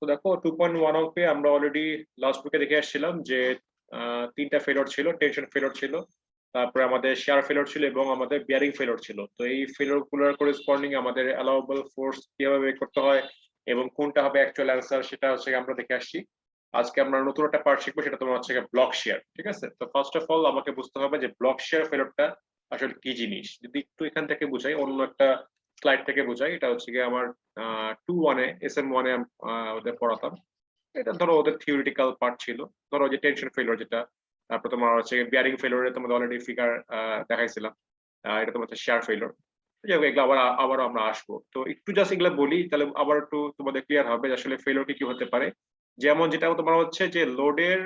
তো দেখো 2.1 অঙ্কে আমরা অলরেডি লাস্ট উইকে দেখে আসছিলাম যে তিনটা ফেলোর ছিল, টেনশন ফেলোর ছিল, তারপরে আমাদের শেয়ার ফেলোর ছিল এবং আমাদের বিয়ারিং ফেলোর ছিল। তো এই ফেলোর গুলোর করেসপন্ডিং আমাদের অ্যালাউবল ফোর্স কিভাবে বের করতে হয় এবং কোনটা হবে অ্যাকচুয়াল অ্যান্সার সেটা হচ্ছে আমরা দেখে আসছি। আজকে আমরা নতুন একটা পার্ট শিখবো, সেটা তোমার হচ্ছে ব্লক শেয়ার। ঠিক আছে, তো ফার্স্ট অফ অল আমাকে বুঝতে হবে যে ব্লক শেয়ার ফেলোরটা আসলে কি জিনিস। যদি একটু এখান থেকে বুঝাই, অন্য একটা স্লাইড থেকে বুঝাই, এটা হচ্ছে আমার 2-1-এ SM1-এ ওদের পড়াতাম। এটা ধরো ওদের থিওরিটিক্যাল পার্ট ছিল। ধরো যে টেনশন ফেলিওর যেটা, তারপর তোমার হচ্ছে বিয়ারিং ফেলিওরে তোমাদের অলরেডি ফিগার দেখাইছিলাম। এটা তোমার হচ্ছে শেয়ার ফেলিওর। এগুলো আবারও আমরা আসবো। তো একটু জাস্ট এগুলো বলি, তাহলে আবার একটু তোমাদের ক্লিয়ার হবে যে আসলে ফেলিওর কি হতে পারে। যেমন যেটা তোমার হচ্ছে যে লোডের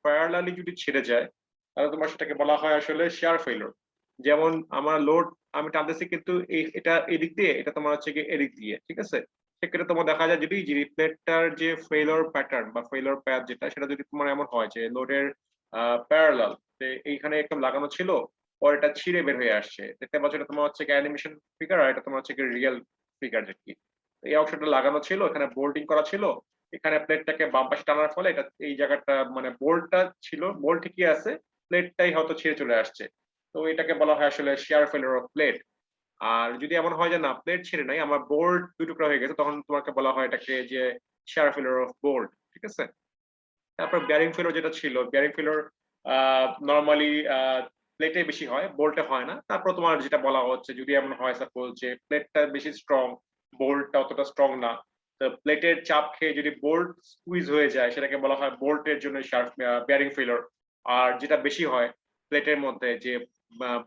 প্যারালালি যদি ছেড়ে যায়, তাহলে তোমার সেটাকে বলা হয় আসলে শেয়ার ফেলিওর। যেমন আমার লোড আমি টানতেছি, কিন্তু এটা এদিক দিয়ে, এটা তোমার হচ্ছে কি এদিক দিয়ে। ঠিক আছে, সেক্ষেত্রে তোমার দেখা যায় যদি রিপ্লেটটার যে ফেইলর প্যাটার্ন বা ফেইলর প্যাথ যেটা, সেটা যদি তোমার এমন হয় যে লোডের প্যারালাল এইখানে একদম লাগানো ছিল, পরে এটা ছিঁড়ে বের হয়ে আসছে, দেখতে পাচ্ছ এটা তোমার হচ্ছে অ্যানিমেশন ফিগার, আর এটা তোমার হচ্ছে রিয়েল ফিগার। যে কি এই অংশটা লাগানো ছিল, এখানে বোল্ডিং করা ছিল, এখানে প্লেটটাকে বাম পাশে টানার ফলে এটা এই জায়গাটা মানে বোল্টটা ছিল, বোল্ট ঠিকই আছে, প্লেটটাই হয়তো ছিঁড়ে চলে আসছে। তো এটাকে বলা হয় আসলে শেয়ার ফেলিওর অফ প্লেট। আর যদি এমন হয় যে না, প্লেট ছিঁড়ে নাই, আমার বোল্ট দুই টুকরা হয়ে গেছে, তখন তোমাকে বলা হয় এটাকে যে শেয়ার ফেলিওর অফ বোল্ট। ঠিক আছে, তারপর বিয়ারিং ফেলিওর যেটা ছিল, বিয়ারিং ফেলিওর নরমালি প্লেটে বেশি হয়, বোল্টে হয় না। তারপর তোমার যেটা বলা হচ্ছে যদি এমন হয় সাপোজ যে প্লেটটা বেশি স্ট্রং, বোল্টটা অতটা স্ট্রং না, তো প্লেটের চাপ খেয়ে যদি বোল্ট স্কুইজ হয়ে যায়, সেটাকে বলা হয় বোল্টের জন্য বিয়ারিং ফেলিওর। আর যেটা বেশি হয় প্লেটের মধ্যে, যে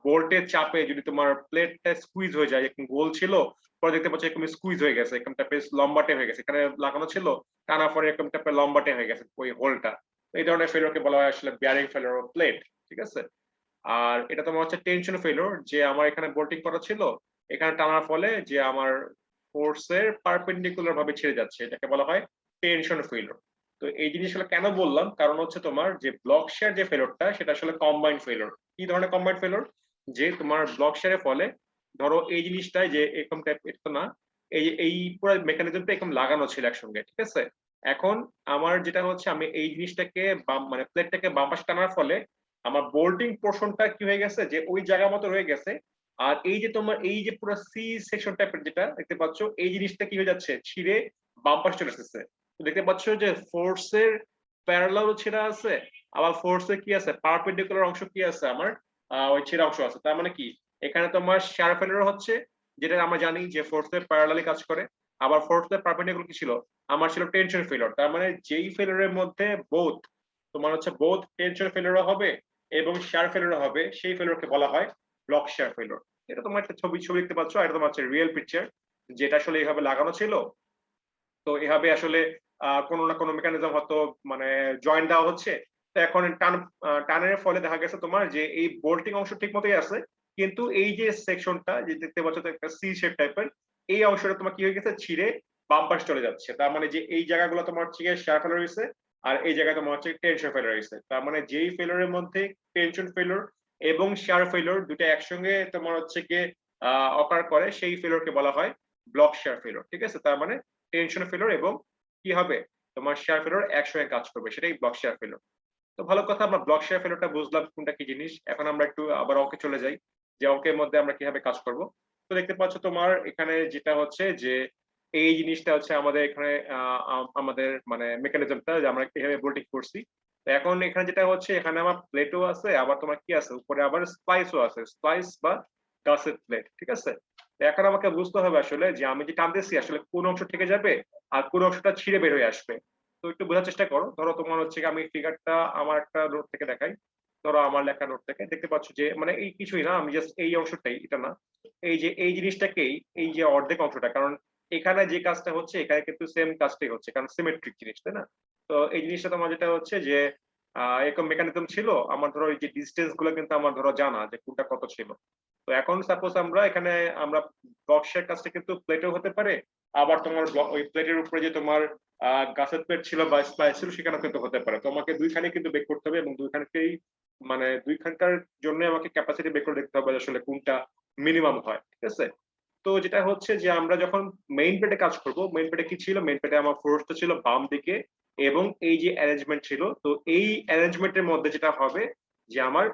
বোল্টের চাপে যদি তোমার প্লেটটা স্কুইজ হয়ে যায়, এরকম গোল ছিল, পরে দেখতে পাচ্ছ এরকম স্কুইজ হয়ে গেছে, এরকম টাইপের লম্বাটে হয়ে গেছে, এখানে লাগানো ছিল, টানা পরে এরকম টাইপের লম্বাটে হয়ে গেছে ওই হোলটা। এই ধরনের ফেলিওরকে বলা হয় আসলে বিয়ারিং ফেলিওর অফ প্লেট। ঠিক আছে, আর এটা তোমার হচ্ছে টেনশন ফেলিওর, যে আমার এখানে বোল্টিং করা ছিল, এখানে টানার ফলে যে আমার ফোর্সের পারপেন্ডিকুলার ভাবে ছেড়ে যাচ্ছে, এটাকে বলা হয় টেনশন ফেলিওর। তো এই জিনিসগুলো কেন বললাম, কারণ হচ্ছে তোমার যে ব্লক শেয়ার যে ফেলিওরটা, সেটা আসলে কম্বাইন্ড ফেলিওর। কি ধরনের কম্বাইন্ড ফেলিওর? যে তোমার ব্লক শেয়ারের ফলে ধরো এই জিনিসটাই যে এরকম টাইপ, এটা না, এই পুরো মেকানিজমটা এরকম লাগানো ছিল একসঙ্গে। ঠিক আছে, এখন আমার যেটা হচ্ছে আমি এই জিনিসটাকে মানে প্লেটটাকে বাম পাশে টানার ফলে আমার বোল্টিং পোর্শনটা কি হয়ে গেছে, যে ওই জায়গা মতো রয়ে গেছে। আর এই যে তোমার এই যে পুরো সি সেকশন টাইপের যেটা দেখতে পাচ্ছ, এই জিনিসটা কি হয়ে যাচ্ছে, ছিঁড়ে বাম পাশে চলে আসতেছে। তো দেখতে পাচ্ছ যে ফোর্সের প্যারালাল ছেঁড়া আছে, আবার ফোর্সের কি আছে, পারপেন্ডিকুলার অংশ কি আছে আমার, ওই ছেঁড়া অংশ আছে। তার মানে কি, এখানে তোমার শেয়ার ফেলিওর হচ্ছে, যেটা আমরা জানি যে ফোর্সের প্যারালালি কাজ করে। আবার ফোর্সের পারপেন্ডিকুলার কি ছিল, আমার ছিল টেনশন ফেলিওর। তার মানে যেই ফেলিওরের মধ্যে বোথ তোমার হচ্ছে বোথ টেনশন ফেলিওর হবে এবং শেয়ার ফেলিওর হবে, সেই ফেলিওরকে বলা হয় ব্লক শেয়ার ফেলিওর। এটা তোমার একটা ছবি দেখতে পাচ্ছ, আর এটা তোমার হচ্ছে রিয়েল পিকচার, যেটা আসলে এইভাবে লাগানো ছিল। তো এভাবে আসলে কোনো না কোনো মেকানিজম হয়তো মানে জয়েন দেওয়া হচ্ছে। তো এখন টানের ফলে দেখা গেছে তোমার যে এই বোল্টিং অংশ ঠিক মতোই আছে, কিন্তু এই যে সেকশনটা যে দেখতে পাচ্ছ তো একটা সি শেপ টাইপের, এই অংশটা তোমার কি হয়ে গেছে, ছিঁড়ে বাম পাশে চলে যাচ্ছে। তার মানে যে এই জায়গাগুলো তোমার হচ্ছে শেয়ার ফেলার হয়েছে, আর এই জায়গায় তোমার হচ্ছে টেনশন ফেলার হয়েছে। তার মানে যেই ফেলারের মধ্যে টেনশন ফেলোর এবং শেয়ার ফেলোর দুটো একসঙ্গে তোমার হচ্ছে গিয়ে অকার করে, সেই ফেলোরকে বলা হয় ব্লক শেয়ার ফেলোর। ঠিক আছে, তার মানে টেনশন ফেলোর এবং কি হবে, তোমার শেয়ার ফেলোর একসঙ্গে কাজ করবে, সেটাই ব্লক শেয়ার ফেলোর। তো ভালো কথা, আমরা ব্লক শেয়ার ফেলোরটা বুঝলাম কোনটা কি জিনিস। এখন আমরা একটু আবার অঙ্কে চলে যাই, যে অঙ্কের মধ্যে আমরা কিভাবে কাজ করব। তো দেখতে পাচ্ছ তোমার এখানে যেটা হচ্ছে যে এই জিনিসটা হচ্ছে আমাদের এখানে আমাদের মানে মেকানিজমটা, যে আমরা কিভাবে বোল্টিং করছি। তো এখন এখানে যেটা হচ্ছে, এখানে আমার প্লেটও আছে, আবার তোমার কি আছে উপরে, আবার স্প্লাইসও আছে, স্প্লাইস বা গাসেট প্লেট। ঠিক আছে, এখন আমাকে বুঝতে হবে আসলে যে আমি যে টানতেছি আসলে কোন অংশ থেকে যাবে আর কোন অংশটা ছিঁড়ে বের হয়ে আসবে। তো একটু বোঝার চেষ্টা করো। ধরো তোমার হচ্ছে আমি ফিগারটা আমার একটা নোট থেকে দেখাই। ধরো আমার লেখা নোট থেকে দেখতে পাচ্ছ যে মানে এই কিছুই না, আমি জাস্ট এই অংশটাই, এটা না, এই যে এই জিনিসটাকেই, এই যে অর্ধেক অংশটা, কারণ এখানে যে কাজটা হচ্ছে এখানে কিন্তু সেম কাজটাই হচ্ছে, কারণ সিমেট্রিক জিনিস, তাই না? তো এই জিনিসটা তোমার যেটা হচ্ছে যে এরকম মেকানিজম ছিল, আমার ধরো এই যে ডিস্টেন্স গুলো কিন্তু আমার ধরো জানা যে কোনটা কত ছিল। তো এখন সাপোজ আমরা এখানে আমরা বক্সের কাজটা কিন্তু প্লেটও হতে পারে, আবার তোমার ওই প্লেটের উপরে যে তোমার গাছের প্লেট ছিল বা স্প্লাইস ছিল, সেখানেও কিন্তু হতে পারে। তোমাকে দুইখানে কিন্তু বের করতে হবে এবং দুইখানকেই মানে দুইখানকার জন্য আমাকে ক্যাপাসিটি বের করে দেখতে হবে আসলে কোনটা মিনিমাম হয়। ঠিক আছে, তো যেটা হচ্ছে যে আমরা যখন মেইন প্লেটে কাজ করব, মেইন প্লেটে কি ছিল, মেইন প্লেটে আমার ফোর্সটা ছিল বাম দিকে এবং এই যে অ্যারেঞ্জমেন্ট ছিল, তো এই অ্যারেঞ্জমেন্টের মধ্যে যেটা হবে যে আমার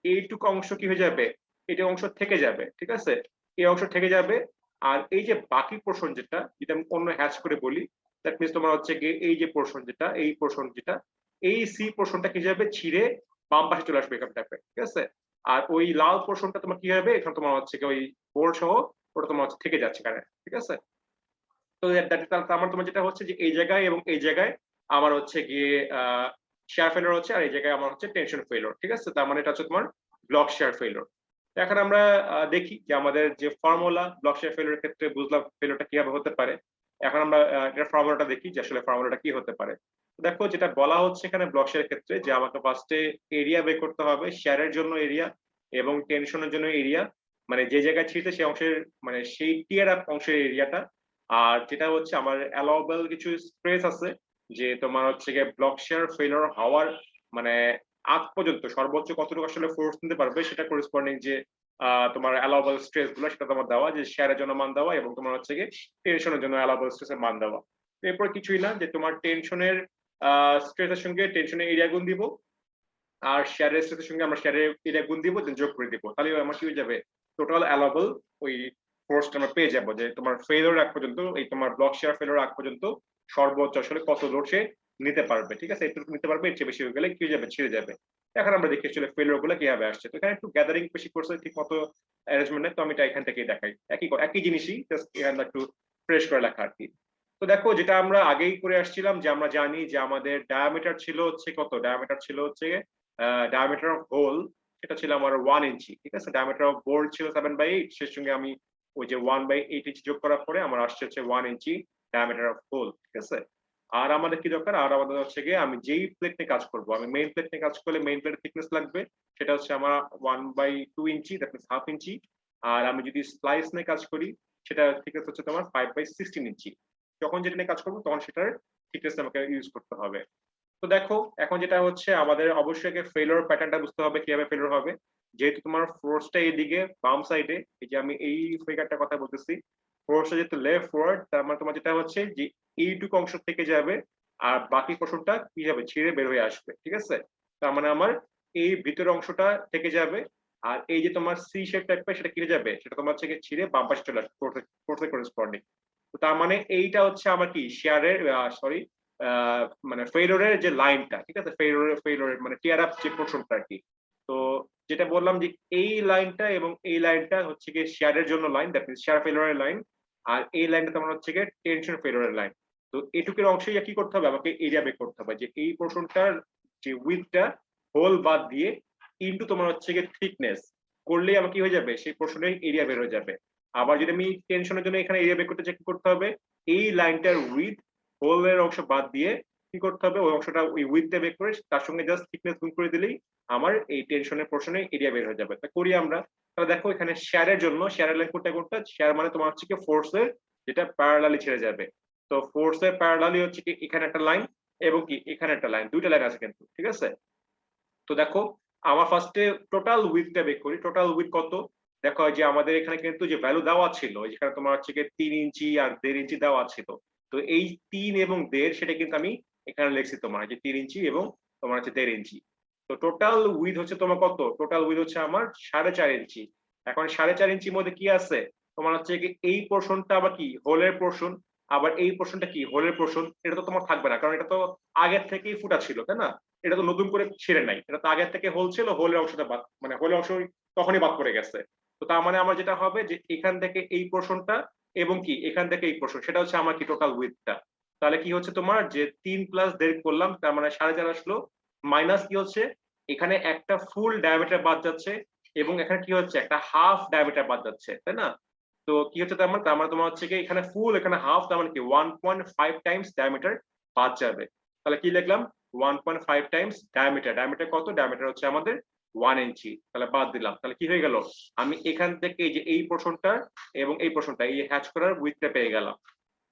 এইটুকু অংশ কি হয়ে যাবে, এটা অংশ থেকে যাবে, ঠিক আছে, এই অংশ থেকে যাবে। আর এই যে বাকি পোর্শন যেটা, যেটা আমি অন্য হ্যাশ করে বলি, দ্যাট মিনস তোমার হচ্ছে কি এই যে পোর্শন যেটা, এই পোর্শন যেটা, এই সি পোর্শনটা কি যাবে, ছিঁড়ে বাম পাশে চলে আসবে এখান থেকে, ঠিক আছে। আর ওই লাল পোর্শনটা তোমার কি হবে, এখানে তোমার হচ্ছে কি ওই বোর্ড সহ ওটা তোমার হচ্ছে থেকে যাচ্ছে কারেন্ট, ঠিক আছে। তো আমার তোমার যেটা হচ্ছে যে এই জায়গায় এবং এই জায়গায় আমার হচ্ছে গিয়ে শেয়ার ফেলোর হচ্ছে, আর এই জায়গায় আমার হচ্ছে টেনশন ফেলোর, ঠিক আছে। তার মানে এটা হচ্ছে তোমার ব্লক শেয়ার ফেলোর। এখন আমরা দেখি যে আমাদের যে ফর্মুলা ব্লক শেয়ার ফেলোরের ক্ষেত্রে বুঝলাম ফেলোরটা কিভাবে হতে পারে। এখন আমরা এটার ফর্মুলাটা দেখি যে আসলে ফর্মুলাটা কি হতে পারে। দেখো যেটা বলা হচ্ছে এখানে ব্লক শেয়ারের ক্ষেত্রে যে আমাকে ফার্স্টে এরিয়া বের করতে হবে, শেয়ারের জন্য এরিয়া এবং টেনশনের জন্য এরিয়া, মানে যে জায়গায় ছিঁড়ছে সেই অংশের, মানে সেই টিয়ার আপ অংশের এরিয়াটা। আর যেটা হচ্ছে আমার অ্যালাউবেল কিছু স্ট্রেস আছে, যে তোমার হচ্ছে গিয়ে ব্লক শেয়ার ফেলিওর হওয়ার মানে আগ পর্যন্ত সর্বোচ্চ কতটুকু আসলে ফোর্স নিতে পারবে সেটা করেসপন্ডিং যে তোমার অ্যালাউবেল স্ট্রেস গুলো সেটা তোমার দেওয়া, যে শেয়ারের জন্য মান দেওয়া এবং তোমার হচ্ছে গিয়ে টেনশনের জন্য অ্যালাউবেল স্ট্রেসের মান দেওয়া। এরপর কিছুই না, যে তোমার টেনশনের স্ট্রেসের সঙ্গে টেনশনের এরিয়া গুণ দিব, আর শেয়ারের স্ট্রেসের সঙ্গে আমরা শেয়ারের এরিয়া গুণ দিব, দেন যোগ করে দিব, তাহলে আমার কি হয়ে যাবে, টোটাল অ্যালাউবেল ওই ফোর্সটা আমরা পেয়ে যাবো, যে তোমার ফেলিওর আগ পর্যন্ত, এই তোমার ব্লক শেয়ার ফেলিওর আগ পর্যন্ত সর্বোচ্চ আসলে কত লোড সে নিতে পারবে, ঠিক আছে, একটু নিতে পারবে, এর চেয়ে বেশি হয়ে গেলে কি হয়ে যাবে, ছিঁড়ে যাবে। এখন আমরা দেখি আসলে ফেলিওর গুলো কিভাবে আসছে। তো এখানে একটু গ্যাদারিং বেশি করছে ঠিক মতো অ্যারেঞ্জমেন্ট, তো আমি এটা এখান থেকেই দেখাই, একই জিনিসই জাস্ট এখানে একটু ফ্রেশ করে লেখা আর কি। তো দেখো যেটা আমরা আগেই করে আসছিলাম, যে আমরা জানি যে আমাদের ডায়ামিটার ছিল হচ্ছে কত, ডায়ামিটার ছিল হচ্ছে ডায়ামিটার অফ হোল, সেটা ছিল আমার 1 ইঞ্চি, ঠিক আছে। ডায়ামিটার অফ বোল্ট ছিল 7/8, সেই সঙ্গে আমি ওই যে 1/8 ইঞ্চি যোগ করার পরে আমার আসছে হচ্ছে 1 ইঞ্চি ডায়ামিটার অফ হোল, ঠিক আছে। আর আমাদের কি দরকার, আর আমাদের হচ্ছে গিয়ে আমি যেই প্লেট নিয়ে কাজ করবো, আমি মেইন প্লেট নিয়ে কাজ করলে মেইন প্লেটের থিকনেস লাগবে, সেটা হচ্ছে আমার 1/2 ইঞ্চি, দ্যাট মিনস হাফ ইঞ্চি। আর আমি যদি স্প্লাইস নিয়ে কাজ করি, সেটা থিকনেস হচ্ছে তোমার 5/16 ইঞ্চি। যখন যেটা নিয়ে কাজ করবো তখন সেটার থিকনেস আমাকে ইউজ করতে হবে। তো দেখো এখন যেটা হচ্ছে আমাদের অবশ্যই আগে ফেলিওর প্যাটার্নটা বুঝতে হবে কিভাবে ফেলিওর হবে। যেহেতু তোমার ফোর্সটা এইদিকে বাম সাইডে, এই যে আমি এই ফিগারটার কথা বলতেছি, ফোর্সটা যেহেতু লেফট ফরওয়ার্ড, তার মানে তোমার যেটা হচ্ছে যে এইটুকু অংশ থেকে যাবে আর বাকি পোর্শনটা কি হবে, ছিঁড়ে বের হয়ে আসবে, ঠিক আছে। তার মানে আমার এই ভিতরের অংশটা থেকে যাবে, আর এই যে তোমার সি শেপ টাইপের সেটা কেটে যাবে, সেটা তোমার থেকে ছিঁড়ে বাম পাশে চলে আসবে ফোর্সে করেসপন্ডিং। তো তার মানে এইটা হচ্ছে আমার কি শেয়ারের সরি মানে ফেইলরের যে লাইনটা, ঠিক আছে, ফেইলরের মানে টিয়ার আপ যে পোর্শনটা আর কি। তো যেটা বললাম যে এই লাইনটা এবং এই লাইনটা হচ্ছে গিয়ে শেয়ারের জন্য লাইন, দ্যাট মিনস শেয়ার ফেইলরের লাইন। আর এই লাইনটা তোমার হচ্ছে গিয়ে টেনশন ফেইলরের লাইন। তো এটুকুর অংশই কি করতে হবে, আমাকে এরিয়া বের করতে হবে, যে এই পোর্শনটার যে উইথটা হোল বাদ দিয়ে ইনটু তোমার হচ্ছে গিয়ে থিকনেস করলেই আমার কি হয়ে যাবে, সেই পোর্শনের এরিয়া বের হয়ে যাবে। আবার যদি আমি টেনশনের জন্য এখানে এরিয়া বের করতে চাই, কি করতে হবে, এই লাইনটার উইথ হোলের অংশ বাদ দিয়ে কি করতে হবে, ওই অংশটা ওই উইথটা বের করে তার সঙ্গে জাস্ট থিকনেস গুণ করে দিলেই আমার এই টেনশনের পোর্শনে এরিয়া বের হয়ে যাবে। তা করি আমরা। তাহলে দেখো এখানে শেয়ারের জন্য শেয়ারের লাইন কোনটা, শেয়ার মানে তোমার হচ্ছে কি ফোর্সের যেটা প্যারালালি ছেড়ে যাবে। তো ফোর্সের প্যারালালি হচ্ছে কি এখানে একটা লাইন এবং কি এখানে একটা লাইন, দুইটা লাইন আছে কিন্তু, ঠিক আছে। তো দেখো আমার ফার্স্টে টোটাল উইথটা বের করি, টোটাল উইথ কত। দেখো যে আমাদের এখানে কিন্তু যে ভ্যালু দেওয়া ছিল, যেখানে তোমার হচ্ছে 3 ইঞ্চি আর 1.5 ইঞ্চি দেওয়া ছিল, তো এই 3 এবং 1.5 সেটা কিন্তু আমি এখানে লিখছি তোমার যে 3 ইঞ্চি এবং তোমার হচ্ছে 1.5 ইঞ্চি। তো টোটাল উইথ হচ্ছে তোমার কত, টোটাল উইথ হচ্ছে আমার 4.5 ইঞ্চি। এখন 4.5 ইঞ্চির মধ্যে কি আছে, তোমার হচ্ছে কি এই পোর্শনটা আবার কি হোলের পোর্শন, আবার এই পোর্শনটা কি হোলের পোর্শন, এটা তো তোমার থাকবে না, কারণ এটা তো আগের থেকেই ফুটা ছিল, তাই না। এটা তো নতুন করে ছেড়ে নাই, এটা তো আগের থেকে হোল ছিল, হোলের অংশটা বাদ, মানে হোলের অংশ তখনই বাদ পড়ে গেছে। তো তার মানে আমার যেটা হবে যে এখান থেকে এই পোর্শনটা এবং কি এখান থেকে এই পোর্শন, সেটা হচ্ছে আমার কি টোটাল উইথটা। তাহলে কি হচ্ছে তোমার যে 3 + 1.5 করলাম, তার মানে 4.5 আসলো, মাইনাস কি হচ্ছে এখানে একটা ফুল ডায়ামিটার বাদ যাচ্ছে এবং এখানে কি হচ্ছে একটা হাফ ডায়ামিটার বাদ যাচ্ছে, তাই না। তো কি হচ্ছে তার মানে তোমার হচ্ছে কি এখানে ফুল এখানে হাফ, তার মানে কি 1.5 টাইমস ডায়ামিটার বাদ যাবে। তাহলে কি লিখলাম, 1.5 টাইমস ডায়ামিটার, ডায়ামিটার কত, ডায়ামিটার হচ্ছে আমাদের 1 ইঞ্চি, তাহলে বাদ দিলাম, তাহলে কি হয়ে গেল, আমি এখান থেকে এই যে এই পোর্শনটা এবং এই পোর্শনটা এই হ্যাচ করার উইথটা পেয়ে গেলাম।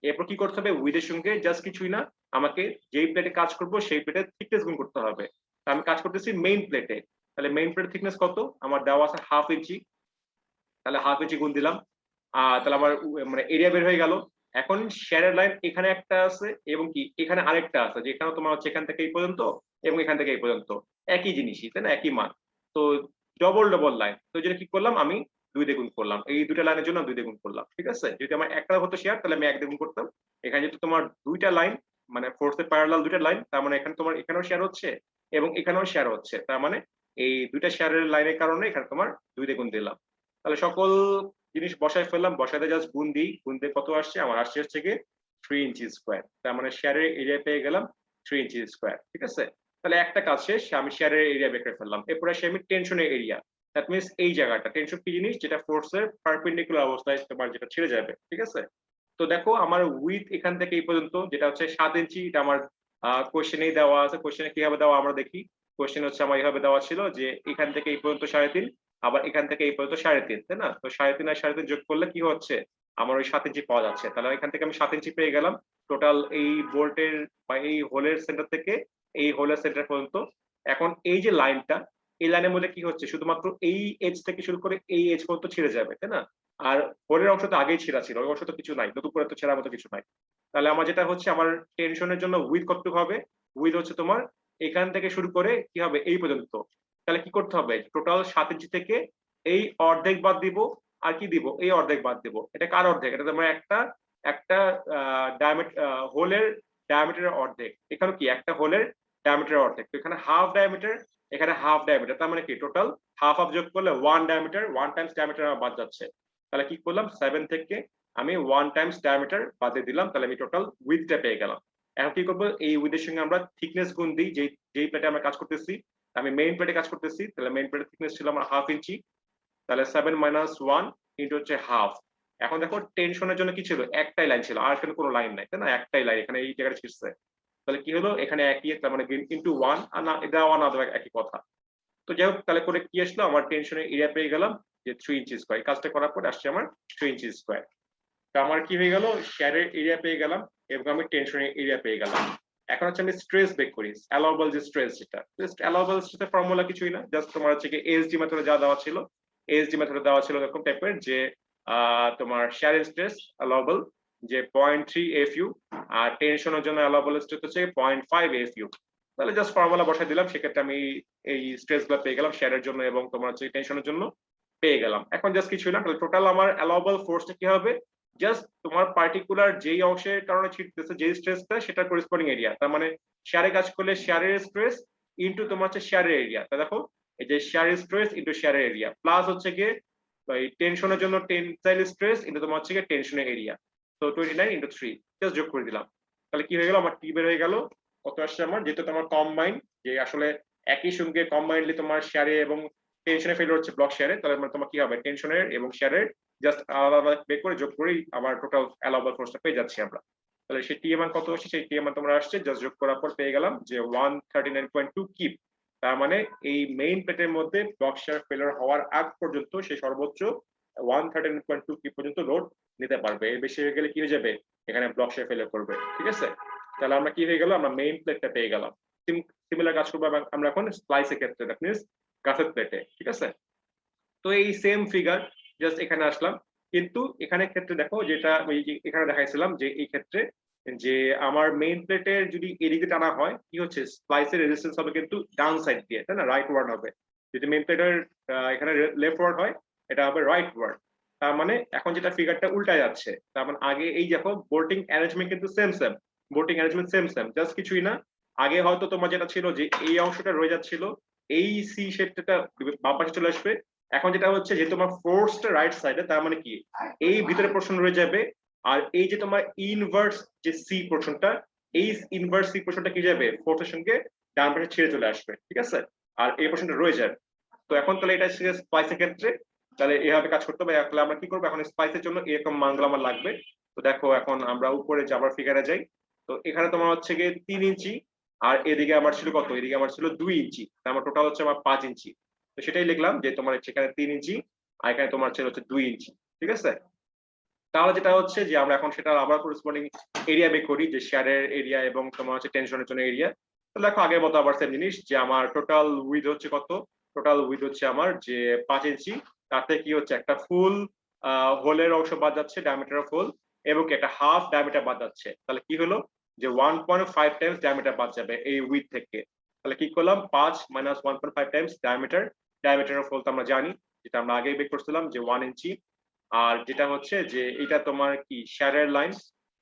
এরপর কি করতে হবে, উইথের সঙ্গে জাস্ট কিছুই না, আমাকে যেই প্লেটে কাজ করব সেই প্লেটের থিকনেস গুণ করতে হবে। তা আমি কাজ করতেছি মেইন প্লেটে, তাহলে মেইন প্লেটের থিকনেস কত আমার দেওয়া আছে 1/2 ইঞ্চি, তাহলে 1/2 ইঞ্চি গুণ দিলাম। তাহলে আমার মানে এরিয়া বের হয়ে গেল। এখন শেয়ারের লাইন এখানে একটা আছে এবং কি এখানে আরেকটা আছে, যেখানে তোমার হচ্ছে এখান থেকে এই পর্যন্ত এবং এখান থেকে এই পর্যন্ত একই জিনিসই, তাই না, একই মান। তো ডবল ডবল লাইন, তো যেটা কি করলাম আমি 2 দিয়ে গুণ করলাম, এই দুইটা লাইনের জন্য 2 দিয়ে গুণ করলাম, ঠিক আছে। যদি আমার একটা হতো শেয়ার তাহলে আমি 1 দিয়ে গুণ করতাম। এখানে যেহেতু তোমার দুইটা লাইন, মানে ফোর্সে প্যারালাল দুইটা লাইন, তার মানে এখানে তোমার এখানেও শেয়ার হচ্ছে এবং এখানেও শেয়ার হচ্ছে, তার মানে এই দুইটা শেয়ারের লাইনের কারণে এখানে তোমার 2 দিয়ে গুণ দিলাম। তাহলে সকল জিনিস বসায় ফেললাম, বসাতে জাস্ট গুণ দিই, গুণ দিয়ে কত আসছে আমার, আসছে হচ্ছে গিয়ে 3 ইঞ্চি স্কোয়ার। তার মানে শেয়ারের এরিয়া পেয়ে গেলাম 3 ইঞ্চি স্কোয়ার, ঠিক আছে। তাহলে একটা কাজ শেষ, আমি শেয়ারের এরিয়া বের করে ফেললাম। এরপর আসি আমি টেনশনের এরিয়া। দ্যাট মিনস এই জায়গাটা, টেনশন কি জিনিস, যেটা ফোর্সের পারপেন্ডিকুলার অবস্থায় তোমার যেটা ছেড়ে যাবে, ঠিক আছে। তো দেখো আমার উইথ এখান থেকে এই পর্যন্ত যেটা হচ্ছে 7 ইঞ্চি, এটা আমার কোশ্চেনেই দেওয়া আছে। কোশ্চেনে কিভাবে দেওয়া আমরা দেখি। কোশ্চেন হচ্ছে আমার এইভাবে দেওয়া ছিল যে এখান থেকে এই পর্যন্ত 3.5, আবার এখান থেকে এই পর্যন্ত 3.5, তাই না। তো 3.5 আর 3.5 যোগ করলে কি হচ্ছে, আমার ওই 7 ইঞ্চি পাওয়া যাচ্ছে। তাহলে এখান থেকে আমি 7 ইঞ্চি পেয়ে গেলাম টোটাল এই বোল্টের বা এই হোলের সেন্টার থেকে এই হোলের সেন্টার পর্যন্ত। এখন এই যে লাইনটা, এই লাইনের মধ্যে কি হচ্ছে, শুধুমাত্র এই এজ থেকে শুরু করে এই এজ পর্যন্ত ছিঁড়ে যাবে, তাই না। আর হোলের অংশ তো আগেই ছেঁড়া ছিল, ওই অংশ তো কিছু নাই, নতুন করে তো ছেঁড়ার মতো কিছু নাই। তাহলে আমার যেটা হচ্ছে, আমার টেনশনের জন্য উইথ কতটুকু হবে, উইথ হচ্ছে তোমার এখান থেকে শুরু করে কি হবে এই পর্যন্ত। তাহলে কি করতে হবে, টোটাল 7 ইঞ্চি থেকে এই অর্ধেক বাদ দিব, আর কি দিব, এই অর্ধেক বাদ দিব। এটা কার অর্ধেক, এটা তোমার একটা একটা হোলের ডায়ামিটারের অর্ধেক। এখানে কি একটা হোলের ডায়ামিটারের অর্ধেক, তো এখানে হাফ ডায়ামিটার, এখানে হাফ ডায়ামিটার, তার মানে কি টোটাল হাফ হাফ যোগ করলে 1 ডায়ামিটার, 1 টাইমস ডায়ামিটার আমার বাদ যাচ্ছে। তাহলে কি করলাম, 7 থেকে আমি 1 টাইমস ডায়ামিটার বাদ দিয়ে দিলাম, তাহলে আমি টোটাল উইথটা পেয়ে গেলাম। এখন কি করবো, এই উইথের সঙ্গে আমরা থিকনেস গুণ দিই, যেই প্লেটে আমরা কাজ করতেছি। আমি মেইন প্লেটে কাজ করতেছি, তাহলে মেইন প্লেটের থিকনেস ছিল আমার 1/2 ইঞ্চি। তাহলে 7 মাইনাস 1 ইন্টু হচ্ছে হাফ। এখন দেখো টেনশনের জন্য কি ছিল, একটাই লাইন ছিল, আর কোনো লাইন নাই, তাই না, একটাই লাইন এখানে এই জায়গাটা ছিঁড়ছে। তাহলে কি হলো, এখানে একই, তার মানে ইন্টু 1, আর না এটা ওয়ান আদার একই কথা। তো যাই হোক, তাহলে করে কি আসলো, আমার টেনশনের এরিয়া পেয়ে গেলাম যে 3 ইঞ্চি স্কোয়ার। কাজটা করার পর আসছে আমার 3 ইঞ্চি স্কোয়ার। তো আমার কি হয়ে গেল, শেয়ারের এরিয়া পেয়ে গেলাম এবং আমি টেনশনের এরিয়া পেয়ে গেলাম। এখন হচ্ছে আমি স্ট্রেস বের করি, অ্যালাউবল যে স্ট্রেস, যেটা জাস্ট অ্যালাউবল স্ট্রেসের ফর্মুলা কিছুই না, জাস্ট তোমার হচ্ছে কি এসডি মেথডে যা দেওয়া ছিল, এসডি মেথডে দেওয়া ছিল এরকম টাইপের যে তোমার শেয়ারের স্ট্রেস অ্যালাউবল যে 0.3 এফইউ, আর টেনশনের জন্য অ্যালাউবল স্ট্রেস হচ্ছে 0.5 এফইউ। তাহলে জাস্ট ফর্মুলা বসাই দিলাম, সেক্ষেত্রে আমি এই স্ট্রেস গুলো পেয়ে গেলাম শেয়ারের জন্য এবং তোমার হচ্ছে টেনশনের জন্য পেয়ে গেলাম। এখন জাস্ট কিছুই না, তাহলে টোটাল আমার অ্যালাউবল ফোর্সটা কি হবে, জাস্ট তোমার পার্টিকুলার যেই অংশের কারণে ছিটতেছে যেই স্ট্রেসটা, সেটা করেসপন্ডিং এরিয়া। তার মানে শেয়ারে কাজ করলে শেয়ারের স্ট্রেস ইনটু তোমার হচ্ছে শেয়ারের এরিয়া। তা দেখো, এই যে শেয়ারের স্ট্রেস ইনটু শেয়ারের এরিয়া প্লাস হচ্ছে গিয়ে এই টেনশনের জন্য টেনসাইল স্ট্রেস ইনটু তোমার হচ্ছে গিয়ে টেনশনের এরিয়া। তো 29 ইনটু 3 জাস্ট যোগ করে দিলাম। তাহলে কি হয়ে গেল, আমার টি বের হয়ে গেল কত আসছে আমার, যেহেতু তোমার কম্বাইন, যে আসলে একই সঙ্গে কম্বাইনলি তোমার শেয়ারে এবং টেনশনে ফেল হচ্ছে ব্লক শেয়ারে, তাহলে মানে তোমার কি হবে, টেনশনের এবং শেয়ারের জাস্ট আলাদা আলাদা বের করে যোগ করেই আমার টোটাল অ্যালাউবল ফোর্সটা পেয়ে যাচ্ছি আমরা। তাহলে সেই টি মান কত আসছে, সেই টি মান তোমরা আসছে জাস্ট যোগ করার পর পেয়ে গেলাম যে 139.2 কিপ। তার মানে এই মেইন প্লেটের মধ্যে ব্লক শেয়ার ফেলার হওয়ার আগ পর্যন্ত সে সর্বোচ্চ 139.2 কিপ পর্যন্ত লোড নিতে পারবে। এর বেশি হয়ে গেলে কি হয়ে যাবে, এখানে ব্লক শেয়ার ফেলার করবে, ঠিক আছে। তাহলে আমরা কি হয়ে গেল, আমরা মেইন প্লেটটা পেয়ে গেলাম। সিমিলার কাজ করবো আমরা এখন স্প্লাইসের ক্ষেত্রে, দ্যাট মিনস কাসেট প্লেটে, ঠিক আছে। তো এই সেম ফিগার জাস্ট এখানে আসলাম, কিন্তু এখানে ক্ষেত্রে দেখো যেটা ওই এখানে দেখাইছিলাম যে এই ক্ষেত্রে যে আমার মেইন প্লেটের যদি এদিকে টানা হয় কি হচ্ছে, স্প্লাইসের রেজিস্ট্যান্স হবে কিন্তু ডাউন সাইড দিয়ে, তাই না, রাইট ওয়ার্ড হবে। যদি মেইন প্লেটের এখানে লেফট ওয়ার্ড হয়, এটা হবে রাইট ওয়ার্ড। তার মানে এখন যেটা ফিগারটা উল্টা যাচ্ছে, তার মানে আগে এই দেখো বোল্টিং অ্যারেঞ্জমেন্ট কিন্তু same same, bolting arrangement same same, just কিছুই না। আগে হয়তো তোমার যেটা ছিল যে এই অংশটা রয়ে যাচ্ছিল, এই সি শেপটা বাম পাশে চলে আসবে। এখন যেটা হচ্ছে যে তোমার ফোর্সটা রাইট সাইডে, তার মানে কি এই ভিতরে পোর্শন রয়ে যাবে, আর এই যে তোমার ইনভার্স যে সি পোর্শনটা, এই ইনভার্স সি পোর্শনটা কি যাবে, ফোর্সের সঙ্গে ডান পাশে ছেড়ে চলে আসবে, ঠিক আছে। আর এই পোর্শনটা রয়ে যাবে। তো এখন তাহলে এটা স্পাইসের ক্ষেত্রে তাহলে এভাবে কাজ করতে হবে। তাহলে আমরা কি করবো, এখন স্পাইসের জন্য এরকম মানগুলো আমার লাগবে। তো দেখো এখন আমরা উপরে যাবার ফিগারে যাই। তো এখানে তোমার হচ্ছে গিয়ে 3 ইঞ্চি, আর এদিকে আমার ছিল কত, এদিকে আমার ছিল 2 ইঞ্চি, তার আমার টোটাল হচ্ছে আমার 5 ইঞ্চি। তো সেটাই লিখলাম যে তোমার সেখানে 3 ইঞ্চি আর এখানে তোমার ছিল হচ্ছে 2 ইঞ্চি, ঠিক আছে। তাহলে যেটা হচ্ছে যে আমরা এখন সেটা আবার করেসপন্ডিং এরিয়া বের করি, যে শেয়ারের এরিয়া এবং তোমার হচ্ছে টেনশনের জন্য এরিয়া। তো দেখো আগের মতো আবার সেম জিনিস, যে আমার টোটাল উইথ হচ্ছে কত, টোটাল উইথ হচ্ছে আমার যে 5 ইঞ্চি, তাতে কি হচ্ছে একটা ফুল হোলের অংশ বাদ যাচ্ছে, ডায়ামিটার অফ হোল, এবং একটা হাফ ডায়ামিটার বাদ যাচ্ছে। তাহলে কি হলো যে 1.5 টাইমস ডায়ামিটার বাদ যাবে এই উইথ থেকে। তাহলে কি করলাম, 5 minus 1.5 times diameter, diameter of hole তো আমরা জানি, যেটা আমরা আগেই বের করছিলাম যে 1 ইঞ্চি। আর যেটা হচ্ছে যে এটা তোমার কি শ্যারের লাইন,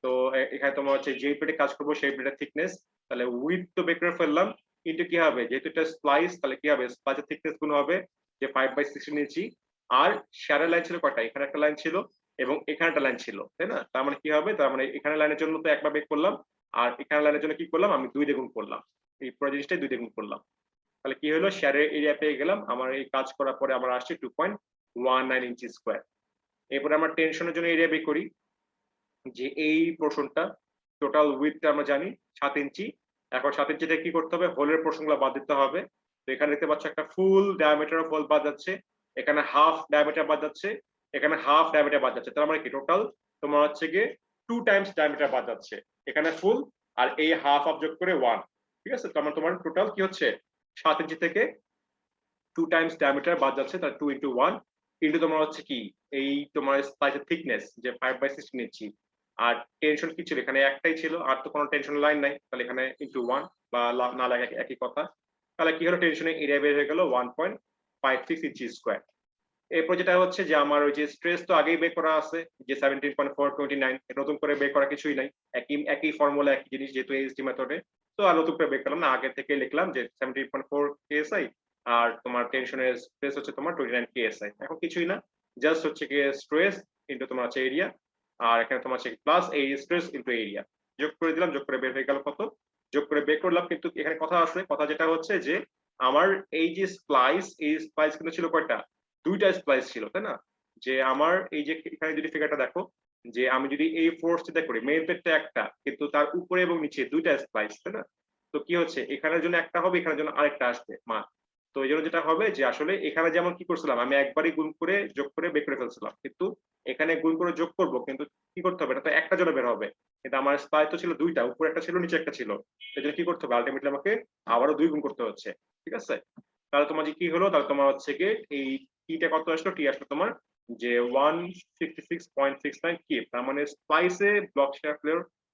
তো এখানে তোমার হচ্ছে যে প্লেটে কাজ করবো সেই প্লেটের থিকনেস, তাহলে উইথ তো বের করে ফেললাম, কিন্তু কি হবে যেহেতু এটা স্প্লাইস, তাহলে কি হবে স্প্লাইসের থিকনেস গুণ হবে যে 5/16 ইঞ্চি। আর শ্যারের লাইন ছিল কয়টা, এখানে একটা লাইন ছিল এবং এখানে একটা লাইন ছিল, তাই না? তার মানে কি হবে, তার মানে এখানে লাইনের জন্য তো একবার বের করলাম, আর এখানে লাইনের জন্য কি করলাম, আমি 2 দিয়ে গুণ করলাম, এই পুরো জিনিসটাই 2 দিয়ে গুণ করলাম। তাহলে কি হলো, শ্যারের এরিয়া পেয়ে গেলাম। আমার এই কাজ করার পরে আমার আসছে 2.19 ইঞ্চি স্কোয়ার। এরপরে আমরা টেনশনের জন্য এরিয়া বের করি, যে এই পোর্শনটা টোটাল উইথটা আমরা জানি 7 ইঞ্চি। এখন 7 ইঞ্চি থেকে কি করতে হবে, হোলের পোর্শনগুলো বাদ দিতে হবে। তো এখানে দেখতে পাচ্ছ একটা ফুল ডায়ামিটার অফ হোল বাদ যাচ্ছে, এখানে হাফ ডায়ামিটার বাদ যাচ্ছে, এখানে হাফ ডায়ামিটার বাদ যাচ্ছে। তার মানে কি টোটাল তোমার হচ্ছে গিয়ে 2 টাইমস ডায়ামিটার বাদ যাচ্ছে, এখানে ফুল আর এই হাফ অফ যোগ করে 1। ঠিক আছে, তার মানে তোমার টোটাল কি হচ্ছে 7 ইঞ্চি থেকে 2 টাইমস ডায়ামিটার বাদ যাচ্ছে, তার 2 ইন্টু 1 ইন্টু তোমার হচ্ছে কি এই তোমার স্প্লাইসের থিকনেস যে 5/16 ইঞ্চি। আর টেনশন কি ছিল, এখানে একটাই ছিল, আর তো কোনো টেনশন লাইন নাই, তাহলে এখানে ইন্টু 1 বা না লাগে একই কথা। তাহলে কি হলো, টেনশনের এরিয়া বের হয়ে গেল 1.56 ইঞ্চি স্কোয়ার। এরপর যেটা হচ্ছে যে আমার ওই যে স্ট্রেস তো আগেই বের করা আছে যে 17.429, নতুন করে বের করা কিছুই নাই, একই একই ফর্মুলা একই জিনিস যেহেতু এইচডি মেথডে। তো আর নতুন করে বের করলাম না, আগে থেকে লিখলাম যে 17.4 কেএসআই, আর তোমার টেনশনের স্ট্রেস হচ্ছে তোমার 29 কেএসআই। এখন কিছুই না, জাস্ট হচ্ছে কি স্ট্রেস ইনটু তোমার হচ্ছে এরিয়া, আর এখানে তোমার হচ্ছে প্লাস এই স্ট্রেস ইনটু এরিয়া, যোগ করে দিলাম, যোগ করে বের হয়ে গেল কত, যোগ করে বের করলাম। কিন্তু এখানে কথা আছে, কথা যেটা হচ্ছে যে আমার এই যে স্প্লাইস, এই স্প্লাইস কিন্তু ছিল কয়টা, 2টা স্প্লাইস ছিল, তাই না? যে আমার এই যে এখানে যদি ফিগারটা দেখো, যে আমি যদি এই ফোর্সটা করি, মেইন প্লেটটা একটা, কিন্তু তার উপরে এবং নিচে 2টা স্প্লাইস, তাই না? তো কি হচ্ছে, এখানের জন্য একটা হবে, এখানের জন্য আরেকটা আসবে মান। তো এই জন্য যেটা হবে যে আসলে এখানে যেমন কি করছিলাম, আমি একবারই গুণ করে যোগ করে বের করে ফেলছিলাম, কিন্তু এখানে গুণ করে যোগ করব, কিন্তু কি করতে হবে, এটা তো একটা জন্য বের হবে, কিন্তু আমার স্প্লাইস তো ছিল 2টা, উপরে একটা ছিল নিচে একটা ছিল, এই জন্য কি করতে হবে, আলটিমেটলি আমাকে আবারও 2 গুণ করতে হচ্ছে। ঠিক আছে, তাহলে তোমার যে কি হলো, তাহলে তোমার হচ্ছে কি এই টিটা কত আসলো, টি আসলো তোমার যে 166.69 কিপ। তার মানে স্প্লাইসে ব্লক শেয়ার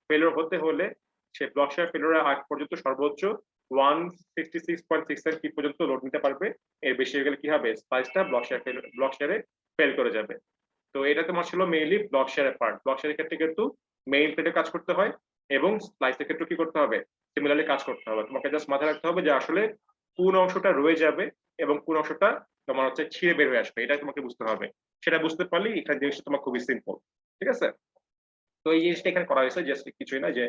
ফেলিওর হতে হলে সে ব্লক শেয়ার ফেলিওরের আগ পর্যন্ত সর্বোচ্চ 166.69 কিপ পর্যন্ত লোড নিতে পারবে। এর বেশি হয়ে গেলে কি হবে, স্প্লাইসটা ব্লক শেয়ারে ফেল করে যাবে। তো এটা তোমার ছিল মেইনলি ব্লক শেয়ারের পার্ট। ব্লক শেয়ারের ক্ষেত্রে কিন্তু মেইন প্লেটে কাজ করতে হয় এবং স্প্লাইসের ক্ষেত্রে কি করতে হবে, সিমিলারলি কাজ করতে হবে। তোমাকে জাস্ট মাথায় রাখতে হবে যে আসলে কোন অংশটা রয়ে যাবে এবং কোন অংশটা তোমার হচ্ছে ছিঁড়ে বের হয়ে আসবে, এটা তোমাকে বুঝতে হবে। সেটা বুঝতে পারলেই এখানে জিনিসটা তোমার খুবই সিম্পল। ঠিক আছে, তো এই জিনিসটা এখানে করা হয়েছে, জাস্ট কিছুই না যে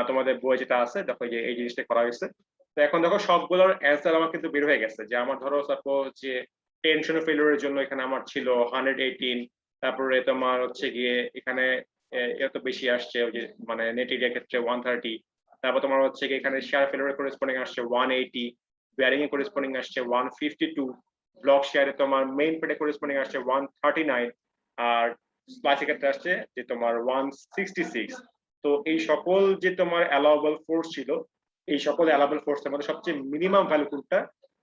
তোমাদের বই যেটা আছে দেখো যে এই জিনিসটা করা হয়েছে। তো এখন দেখো সবগুলোর অ্যান্সার আমার কিন্তু বের হয়ে গেছে, যে আমার ধরো সাপোজ যে টেনশন ফেলিওরের জন্য এখানে আমার ছিল 118, তারপরে তোমার হচ্ছে গিয়ে এখানে এত বেশি আসছে ওই যে মানে নেট এরিয়ার ক্ষেত্রে 130, তারপর তোমার হচ্ছে গিয়ে এখানে শেয়ার ফেলিওরের করেসপন্ডিং আসছে 180, বেয়ারিং এর করেসপন্ডিং আসছে 152, ব্লক শেয়ারে তোমার মেইন প্লেটে করেসপন্ডিং আসছে 139, আর স্প্লাইসের ক্ষেত্রে আসছে যে তোমার 166। তো এই সকল যে তোমার অ্যালাউবল ফোর্স ছিল, এই সকল অ্যালাউবল ফোর্সের মধ্যে সবচেয়ে মিনিমাম ভ্যালু কোনটা,